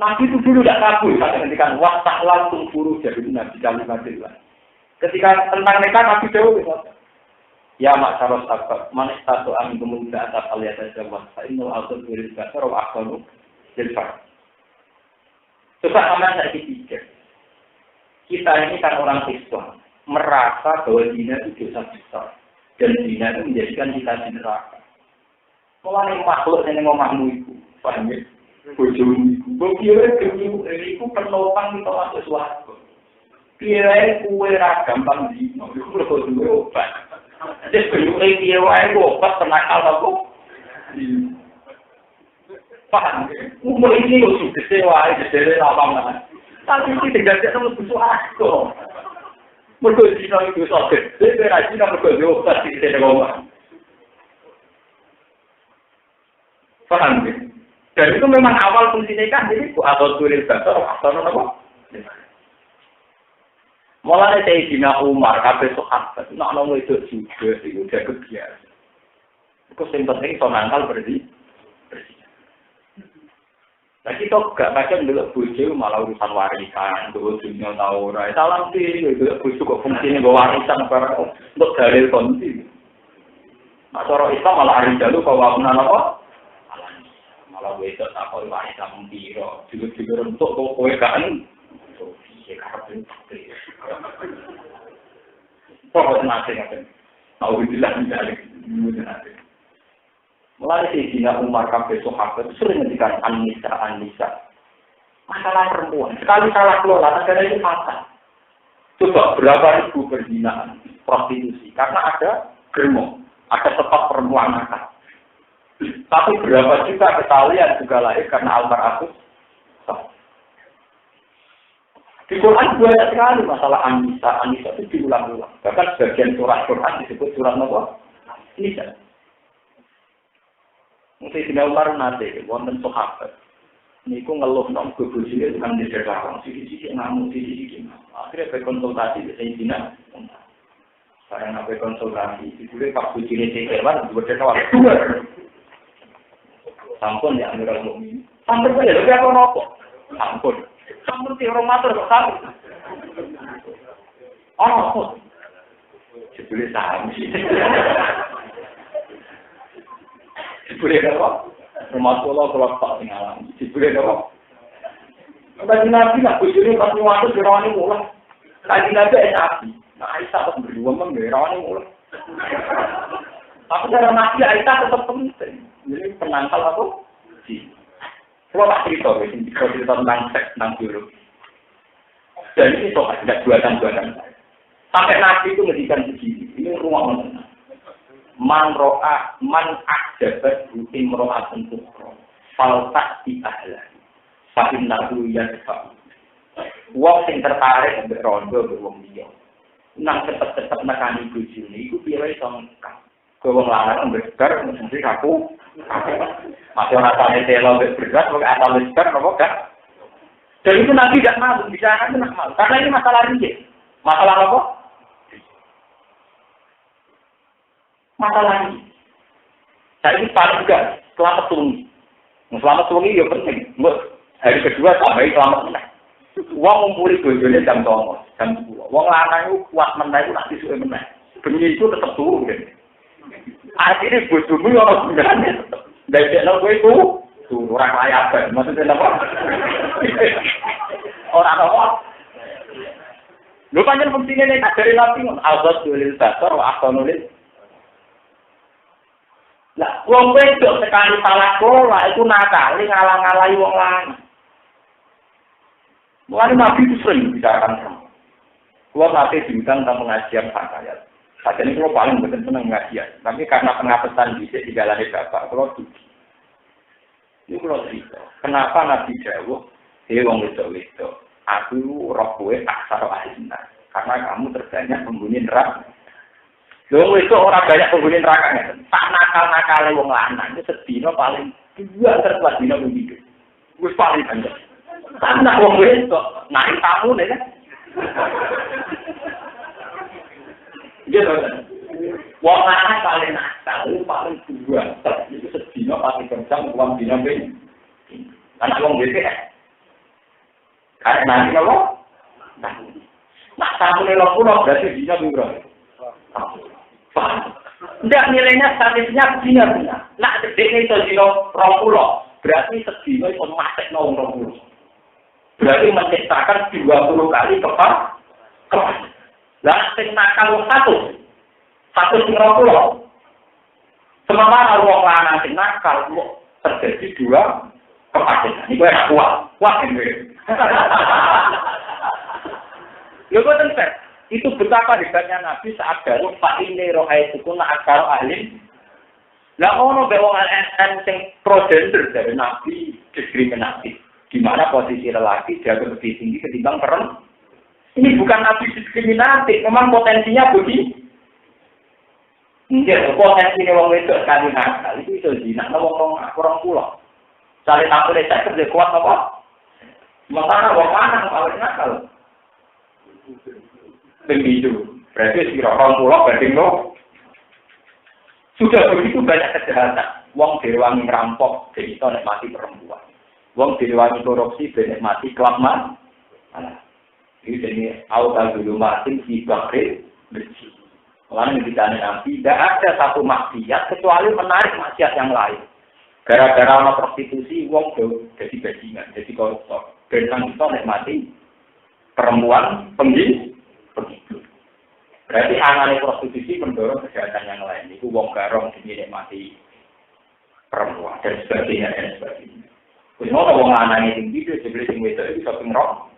A: Nabi itu dulu tidak kabur saat menghentikan wastahlaltum furujahunna bi kami masih. Ketika tentang nikah Nabi jauh ya masyarakat sahabat man istatu amin kemudian atas alias jawab fa innal aqd bil basar wa aqdu bil far. Coba aman saya pikir. Kita ini kan orang Islam merasa bahwa zina itu dosa besar dan zina itu menjadikan kita di neraka. Mulai makhluk yang ngomahmu itu, paham ya? Bojomu itu, buktinya itu penopang kita masuk suatu. Kira-kira kue gampang zina, itu lebih dulu obat. Jadi bentuknya kira-kira obat penakal aku. Paham ya? Umur ini sudah sewa, jadi lapang. Tapi ini tidak ada yang butuh aku. Mereka Cina itu sakit. Jadi Cina mereka diobat di sini ngomong. Paham ya? Dan itu memang awal fungsinya kan. Jadi atau tulis basar atau apa? Mulai dari Sayyidina Umar, kabeh sahabat, nak nongol itu juga, itu udah kebiasaan. Itu yang penting sonangkal bersih. Nah kita gak macam dulu bojo malah urusan warisan, dulu dunia tahu ora. Salah sih, dulu bojo kok fungsinya bawa warisan barang untuk dalil konti. Masyarakat Islam malah hari jalu bahwa benar apa? Malah gue itu tak kau wanita membiro, juga untuk kowe kan, iya karena bentuk dia. Kok nanti ngapain? Tahu bilang dari nanti. Mulai si Dina Umar kabeh sahabat sering ngendikan Anissa. Masalah perempuan, sekali salah kelola negara itu fatal. Coba berapa ribu perzinahan, prostitusi, karena ada germo, ada tempat perempuan nakal. Tapi berapa juta ketahuan juga lahir karena almarhum. Di Quran banyak sekali masalah Anissa itu diulang-ulang. Bahkan sebagian surah Quran disebut surah apa? Nisa. Mungkin Dina Umar nanti, wonten sahabat. Niku ngeluh nong kebujine dengan diserang, sisi ngamuk, sisi akhirnya berkonsultasi dengan Sayyidina Umar. Sekarang apa konsultasi, dibule Pak Bujine Cekewan, berdua sampun ya Amirul Mukminin. Sampun ya, lebih apa nopo? Sampun ti orang matur kok sampun. Oh, dibule saham sih. Dibule apa? Rumah Solo kalau tak tinggalan, dibeli dong. Kaji Nabi nak bujurnya pas waktu dirawani mulai. Kaji Nabi Aisyah, nah Aisyah pas berdua dirawani mulai. Tapi cara Nabi Aisyah tetap penting. Jadi penangkal aku, sih. Kalau tak cerita, tentang seks, tentang biologi. Dan ini soal tidak buatan. Sampai Nabi itu ngedikan begini, ini rumah mana? Man akjabat butim ro'atun tukro faltak di ahlan sakin nahu yadfa'u wong sing tertarik ambek rondo ambek wong liya nang cepet-cepet nekani bojone iku piye iso ngekak wong lanang ambek bar mesti aku masih rasane telo ambek berat kok asal bar apa gak dan itu Nabi gak mau bicara itu nak mau karena ini masalah rinci masalah apa masalah ini. Saya ini paling juga selamat sungi. Selamat sungi ya penting. Hari kedua tambahin selamat menang. Wong ngumpuli bojone jam 09.00, jam 10. Wong lanang itu kuat menang itu nanti suwe menang. Bengi itu tetap turun. Akhirnya bojomu ya orang gunanya tetap. Dari kowe itu orang layaban. Maksudnya apa? Orang apa? Lu panjang fungsinya nih dari Nabi al-Ghaz lil basar wa ahsanul. Lah, wong wedok sekali salah kelola itu nakali ngalang-alangi wong lanang. Mulane Nabi itu sering bicarakan sama. Kalau nanti diundang tentang pengajian sangat. Saat ini kalau paling betul senang pengajian, tapi karena pengapesan bisa dijalani bapak, kalau dugi. Ini kalau cerita, kenapa Nabi jawab, wong wedok, aku roh kowe aksara ahlinna, karena kamu terbanyak penghuni neraka. Wong itu orang banyak penghuni neraka tak nakal-nakale wong lanang itu sedina paling 2/3 dina hidup. Wis paling banyak. Anak wong itu naik tamu nih kan. Gitu kan. Wong lanang paling nakal paling 2/3 itu sedina paling kencang uang dina ben. Anak wong itu karena nanti apa? Nah, tamu nih lo berarti dina berapa? Tidak nilainya statistiknya benar. Nak sedeknya itu dino 20, berarti sedino itu masuk 20. Berarti menciptakan 20 kali kepas. Lah sing nakal 1 sing 20. Sementara wong lanang sing nakal terjadi 2 kepas. Ini gue nak kuat ini. Lho kok tentu itu betapa hebatnya Nabi saat baru Pak ini rohai itu nak akal ahli. Lah ono be wong sing pro gender dari Nabi diskriminatif. Di mana posisi lelaki jaga lebih tinggi ketimbang perempuan. Ini bukan Nabi diskriminatif, memang potensinya begini. Enggak, potensinya wong wedok sekali nakal itu iso zina wong orang pulau. Cari tampil saya kerja kuat apa? Sementara wong lanang paling nakal. Begitu, berarti si orang pulau banding lo. Sudah begitu banyak kejahatan. Wong direwangi ngerampok, jadi itu nikmati perempuan. Wong direwangi korupsi, nikmati kelamaan. Ini jadi awal dulu masin si bakri bersih. Karena dikatakan Nabi, tidak ada satu maksiat kecuali menarik maksiat yang lain. Gara-gara ana prostitusi, wong jadi bajingan, jadi koruptor. Dan kita nikmati perempuan penggiling. Berarti anane prostitusi mendorong kejahatan yang lain. Itu wong garong dinikmati perempuan dan sebagainya dan sebagainya. Kuwi mau wong lanang tinggi itu sebeli sing wedok itu shopping rock.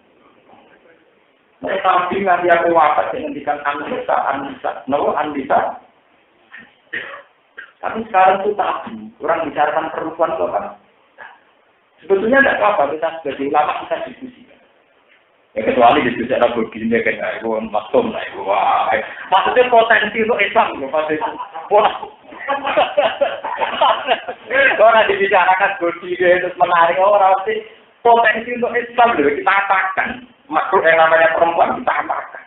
A: Mereka nabi nganti aku wafat yang ngendikan Anisa, no Anisa. Tapi sekarang itu tabu, orang bicarakan perempuan kok kan. Sebetulnya tidak apa-apa, kita sebagai ulama kita diskusikan. Ya kecuali diskusi ada begini kayak itu maksum lah itu. Wah, maksudnya potensi untuk Islam loh pasti. Wah, orang dibicarakan begini terus menarik orang pasti potensi untuk Islam loh kita katakan. Makhluk yang namanya perempuan kita amalkan.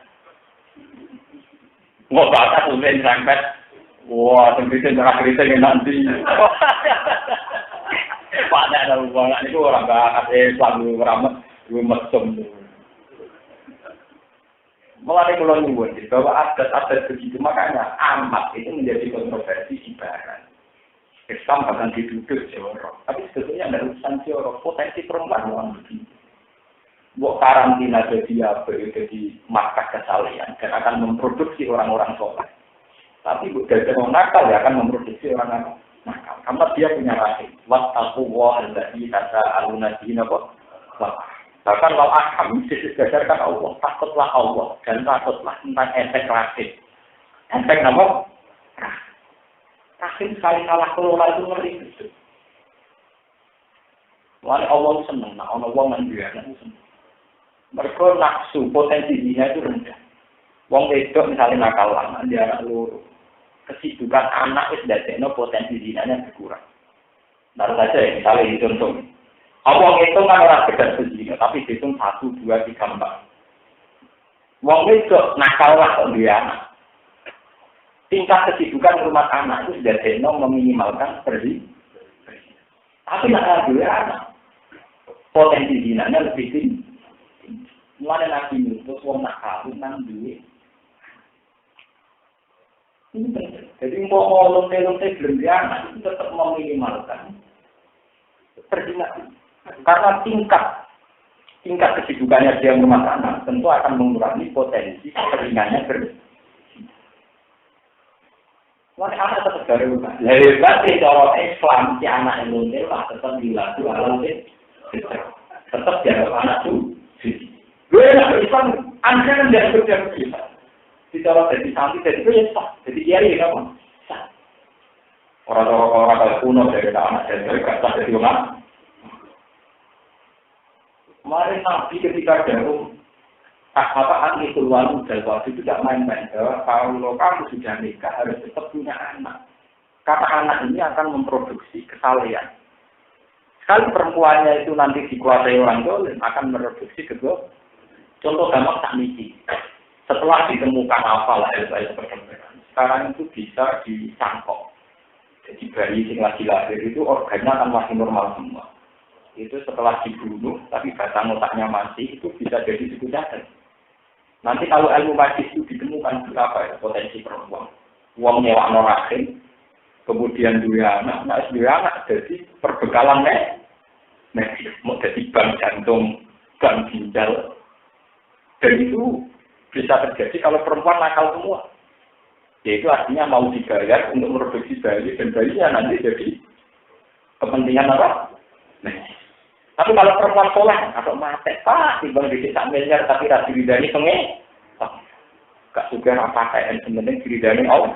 A: Nggak batas ulen sampai, wah tentunya darah kritik nanti. Pada ada hubungan itu orang bakat Islam ramah mesum. Mulai mulai nyebut bahwa adat-adat begitu makanya amat itu menjadi kontroversi ibarat. Islam bahkan dituduh jorok, tapi sebetulnya ada urusan jorok potensi perempuan orang begini. Buat karantina jadi apa? Jadi markas kesalahan dan akan memproduksi orang-orang soleh. Tapi bukan orang nakal ya akan memproduksi orang nakal. Karena dia punya rahim. Wattaqullah allazi tasaaluna bihi bahkan wal arham didasarkan Allah. Takutlah Allah dan takutlah tentang efek rahim. Efek apa? Rahim sekali salah kelola itu ngeri. Wali Allah senang. Nah, Allah menjualnya senang. Mereka nafsu potensi zina itu rendah. Wong wedok misalnya nakal lama dia anak loro. Kesibukan anak itu dadekno potensi zinanya berkurang. Taruh saja ya, misalnya dicontoh. Wong itu kan orang sekedar berzina, tapi dihitung 1, 2, 3, 4. Wong wedok nakal lah kok dia anak. Tingkat kesibukan rumah anak itu sudah dadekno meminimalkan berzina. Tapi nakal dia anak. Potensi zinanya lebih tinggi. Mulai nabi itu wong nak kawin nang duwe. Jadi mau lonte-lonte berliana itu tetap meminimalkan perzinahan. Karena tingkat kesibukannya dia rumah tangga tentu akan mengurangi potensi perzinahannya Mulai anak tetap dari rumah. Lebat di cara Islam si anak yang lonte lah tetap dilaku alam tetap jaga anak tuh. Gue nak Islam, anda kan tidak kerja begitu. Bicara dari santri, dari itu ya sah. Jadi kiai apa? Sah. Orang-orang kalau kuno dari anak dari kata dari rumah. Mari nabi ketika jauh, apa ahli keluar dari waktu itu tidak main-main. Kalau kamu sudah nikah harus tetap punya anak. Karena anak ini akan memproduksi kesalahan. Sekali perempuannya itu nanti dikuasai orang dolim, akan memproduksi kedua. Contoh gampang tak misi. Setelah ditemukan apa lah perkembangan, sekarang itu bisa disangkok. Jadi bayi yang lagi lahir itu organnya akan masih normal semua. Itu setelah dibunuh, tapi batang otaknya masih, itu bisa jadi suku cadang. Nanti kalau ilmu medis itu ditemukan berapa ya potensi perempuan. Uang nyewa rahim, kemudian dua anak, jadi perbekalan medis, mau jadi bank jantung, bank ginjal. Dan itu bisa terjadi kalau perempuan nakal semua. Yaitu artinya mau dibayar untuk memproduksi bayi dan bayinya nanti jadi kepentingan apa? Tapi kalau perempuan soleh atau mati, timbang di desa miliar tapi rasi ridani penge, gak juga apa kayak sebenarnya ridani Allah.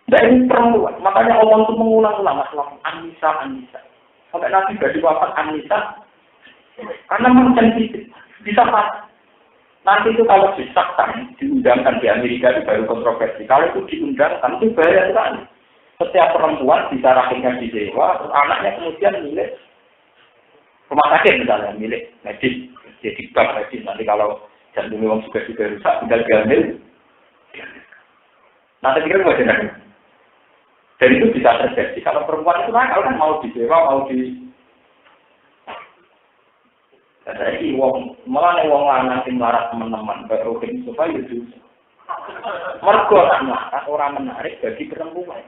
A: Dan perempuan, makanya Allah itu mengulang-ulang masalah Anisa. Sampai nanti dari wafat Anisa, karena memang sensitif. Bisa pas. Nanti itu kalau disahkan, diundangkan di Amerika itu baru kontroversi. Kalau itu diundangkan, itu bahaya sekali. Setiap perempuan bisa rahimnya disewa, terus anaknya kemudian milik rumah sakit misalnya, milik medis. Jadi bank medis. Nanti kalau jantung memang juga rusak, tinggal diambil. Nanti pikir bagaimana? Dan itu bisa terjadi. Kalau perempuan itu nakal kan mau disewa, mau di... Jadi wong lanang sing marah teman-teman baru supaya itu. Mergo ora menarik bagi perempuan.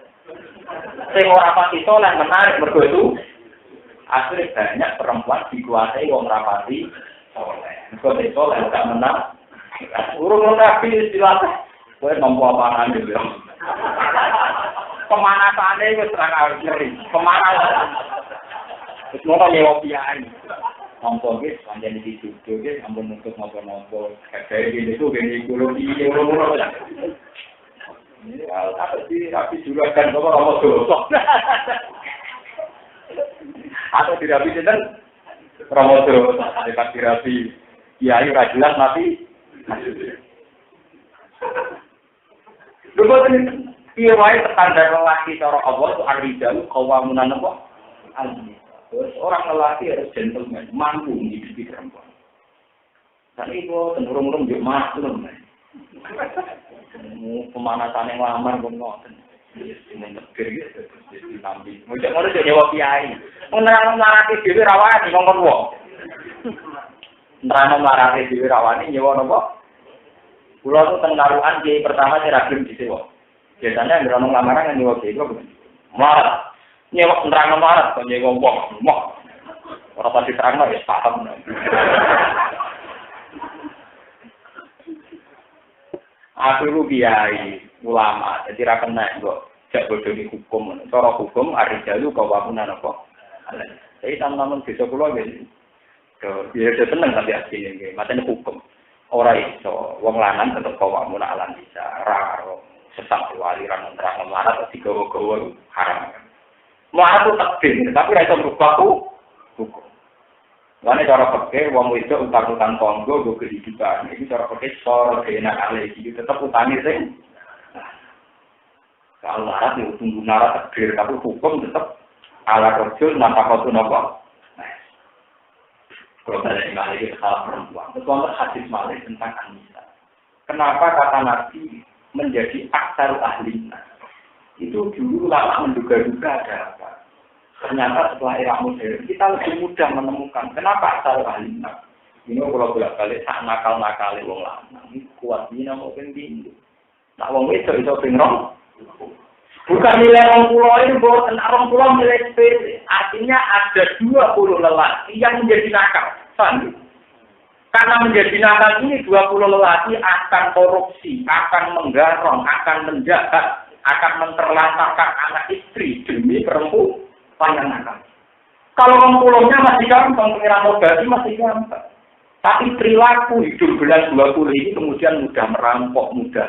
A: Sing ora pati soleh menarik mergo itu akhirnya banyak perempuan dikuasai wong rapati soleh. Mergo soleh gak menang. Urung nabi dilatih. Kowe nampa apaan iki? Pemanasane wis ora ngeri. Pemanasan. Wis ngono nyewa piyae. Nampa wis panjenengan iki dudu iki ampun nuntut napa-napa. Kayak gini itu gini ekologi ngono-ngono. Ini apa sih rapi juragan kok ora dosa. Atau dirapi sinten? Ramodo, dekat dirapi kiai ra jelas mati. Lho boten piye wae standar lelaki cara Allah itu ar-rijalu qawamun apa? Terus orang lelaki harus gentleman, mampu menghidupi perempuan. Tapi itu cenderung-cenderung juga maklum. Pemanasan yang lama pun ngoten. Ini negeri gitu, jadi nabi. Mungkin orang jadi nyewa kiai. Menerang marati dewi rawani ngomong wong. Menerang marati dewi rawani nyewa nopo. Pulau itu tenggaruan kiai pertama saya ragil di sewa. Biasanya menerang lamaran nyewa kiai itu marah. Nyewa menerang marah, nyewa wong. Orang pasti terang lah ya paham. Aku lu kiai ulama, jadi ra kena kok jak bodoni hukum. Cara hukum ar-rijalu qawamunan apa? Jadi teman-teman desa kula nggih. Biar seneng tapi asline nggih, matene hukum. Ora iso wong lanang tetep qawamun ala bisa ra sesat aliran nerang larat digawa-gawa haram. Mlarat itu takdir, tapi ra iso merubah hukum. Karena cara pakai wong wedok utang-utang konggo go kehidupan. Ini cara pakai sor enak ale iki tetep utangi sing. Kalau larat itu tunggu narat takdir, tapi hukum tetap ala rojul nafkah napa. Kalau ada yang lagi salah perempuan, itu hadis malih tentang Anisa. Kenapa kata Nabi menjadi aksar ahlina? Itu dulu lama menduga-duga ada apa? Ternyata setelah era modern kita lebih mudah menemukan kenapa asal ahlina. Ini kalau bolak-balik sak nakal-nakal wong lanang iki kuat dina mungkin bingung. Nak wong wedok iso bingung. Bukan nilai orang pulau ini bahwa orang pulau nilai sepele. Artinya ada 20 lelaki yang menjadi nakal. Faham? Karena menjadi nakal ini 20 lelaki akan korupsi, akan menggarong, akan menjahat, akan menterlantarkan anak istri demi perempuan. Panjang nakal. Kalau orang pulaunya masih gampang, pengiran modal masih gampang. Tapi perilaku hidup bulan 20 ini kemudian mudah merampok, mudah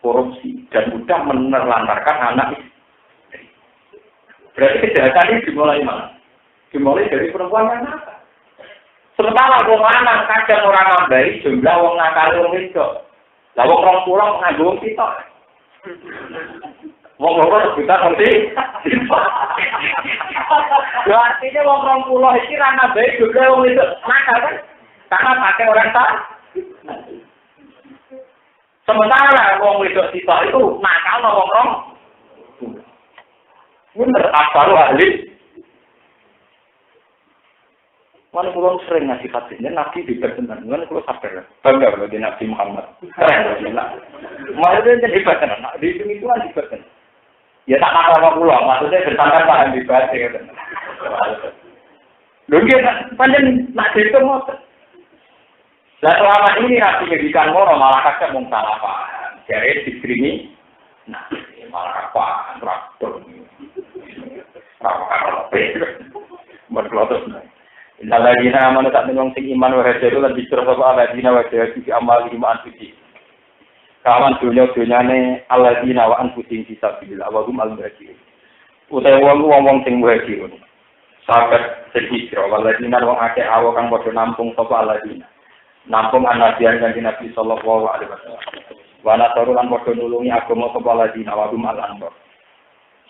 A: korupsi, dan mudah menelantarkan anak istri. Berarti kejahatan ini dimulai mana? Dimulai dari perempuan yang nakal. Sementara orang lanang kadang orang nambahi jumlah orang nakal orang itu. Lah orang pulau nganggo kita. Wong loro juta nanti. Ya artinya wong 20 iki ra nambahi jumlah wong itu nakal kan? Karena pakai orang tak. Sementara wong wedok sisa itu nakal wong. Bener apa lu ahli? Mana pulau sering ngasih hadisnya Nabi dipertenan, mana pulau sabar, bangga loh di Nabi Muhammad. Maksudnya jadi hebat kan? Di itu kan hebat kan? Ya tak nakal pulau, maksudnya bersangkan paham hebat ya kan? Lalu panjang nak itu mau. Lah selama ini Nabi ngedikan moro malah kakek mau salah paham, jadi diskrini. Nah, malah apa? Traktor. Apa? Berkelotos. Innaladina amanu tak menung sing iman wa hajaru lan dicur sapa aladina wa hajaru fi amali iman suci. Kawan dunya-dunyane aladina wa anfusin fisabilillah wa hum al-muhajirin. Utawa wong-wong sing muhajirun. Sahabat sedhikira waladina wong akeh awo kang padha nampung sapa aladina. Nampung anabiyan kanjeng Nabi sallallahu alaihi wasallam. Wa nasaru lan padha nulungi agama sapa aladina wa hum al-ansar.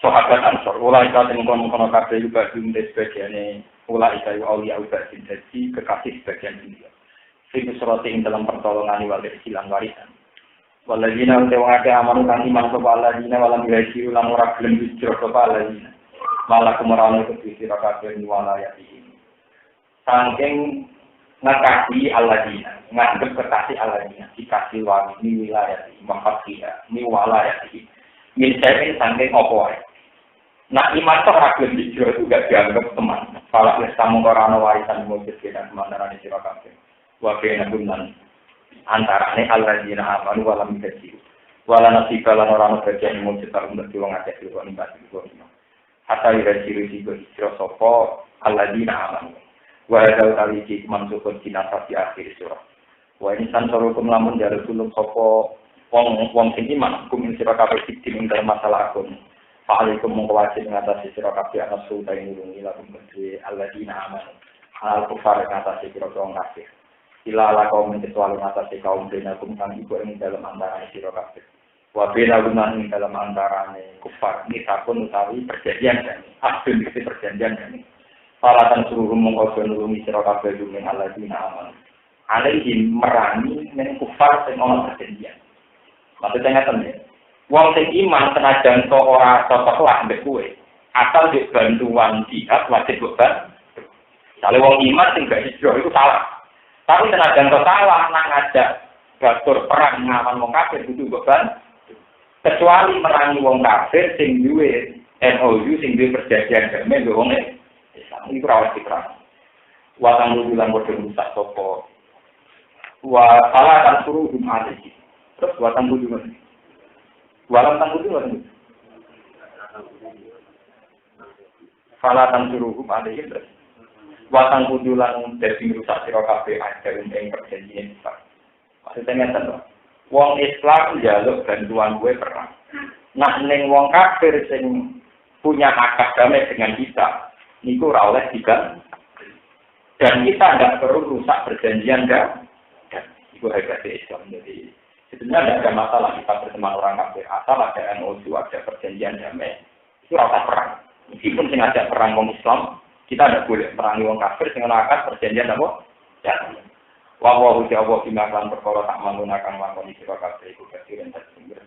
A: Sahabat Ansor, ulai kata mengkono-kono kabeh juga jumlah sebagiannya ulai kayu aulia ubadin jadi kekasih sebagian dunia. Situ seroting dalam pertolongan wali silang warisan. Waladina utewang ada aman kang iman sopa aladina walam bihaji ulang ora gelem hijrah sopa aladina. Malah kemerahan itu disira kabeh wala yati. Saking ngakasi aladina, nganggep kekasih aladina, dikasih wangi ini wilayah ini, makasih ini wilayah ini, mincemin sangking opoy. Nah iman toh ragil hijrah itu gak dianggap teman. Kalau kamu korana warisan mujud kita kemandaran di Sirakabe, wabena gunan antara ini aladina amanu walam gaji, walan nasikalan orang bagian mujud kalau berjuang ngajak juga nih batu juga. Hatta yurajiri juga hijrah sopo aladina amanu. Wahai kali ini mansukun kinasa di akhir surah. Wah ini santorukum lamun dari sulung sopo wong sing iman kum sira kabeh ing dalam masalah akun. Fa'alaikum mengwajib mengatasi sira kabeh ana sulta ing nulungi lakum kedhe alladzina amanu. Hal kufar mengatasi sira kaum kafir. Ila ala kaum kecuali mengatasi kaum dinakum kang iku ing dalam antara sira kabeh. Wa bina ing dalam antarane kufar ini takun utawi perjanjian kan. Abdul iki perjanjian kan. Falatan suruh mengkodoh nulungi sira kabeh dumen alladzina amanu. Alaihim merangi ning kufar sing ana perjanjian. Maksudnya ngeten ya. Wong sing iman senajan kok ora cocok lah mbek kowe. Asal di bantuan jihad wajib beban. Kalau wong iman sing gak hijrah itu salah. Tapi senajan kok salah nang ngajak batur perang ngawan wong kafir kudu beban. Kecuali merangi wong kafir sing duwe MOU sing duwe perjanjian damai mbek wong Islam iki ora diperang. Wa kang bilang bodoh rusak sapa. Wa salah kan suruh mati. Terus wa tangguh juga. Walam tangguh juga. Salah kan suruh mati terus. Wa tangguh lan dadi rusak sira kabeh ajar ing perjanjian Islam. Maksudnya ngeten. Wong Islam njaluk bantuan gue perang. Nah ning wong kafir sing punya akad damai dengan kita niku ora oleh digan. Dan kita tidak perlu rusak perjanjian dan itu hebat Islam. Jadi sebenarnya tidak ada masalah kita berteman orang kafir asal ada MOU, ada perjanjian damai. Itu rasa perang. Meskipun sengaja perang wong Islam, kita tidak boleh merangi wong kafir dengan akad perjanjian apa? Damai. Wa huwa bimakan perkara tak menggunakan lakon sira kabeh iku kasiren tersumber.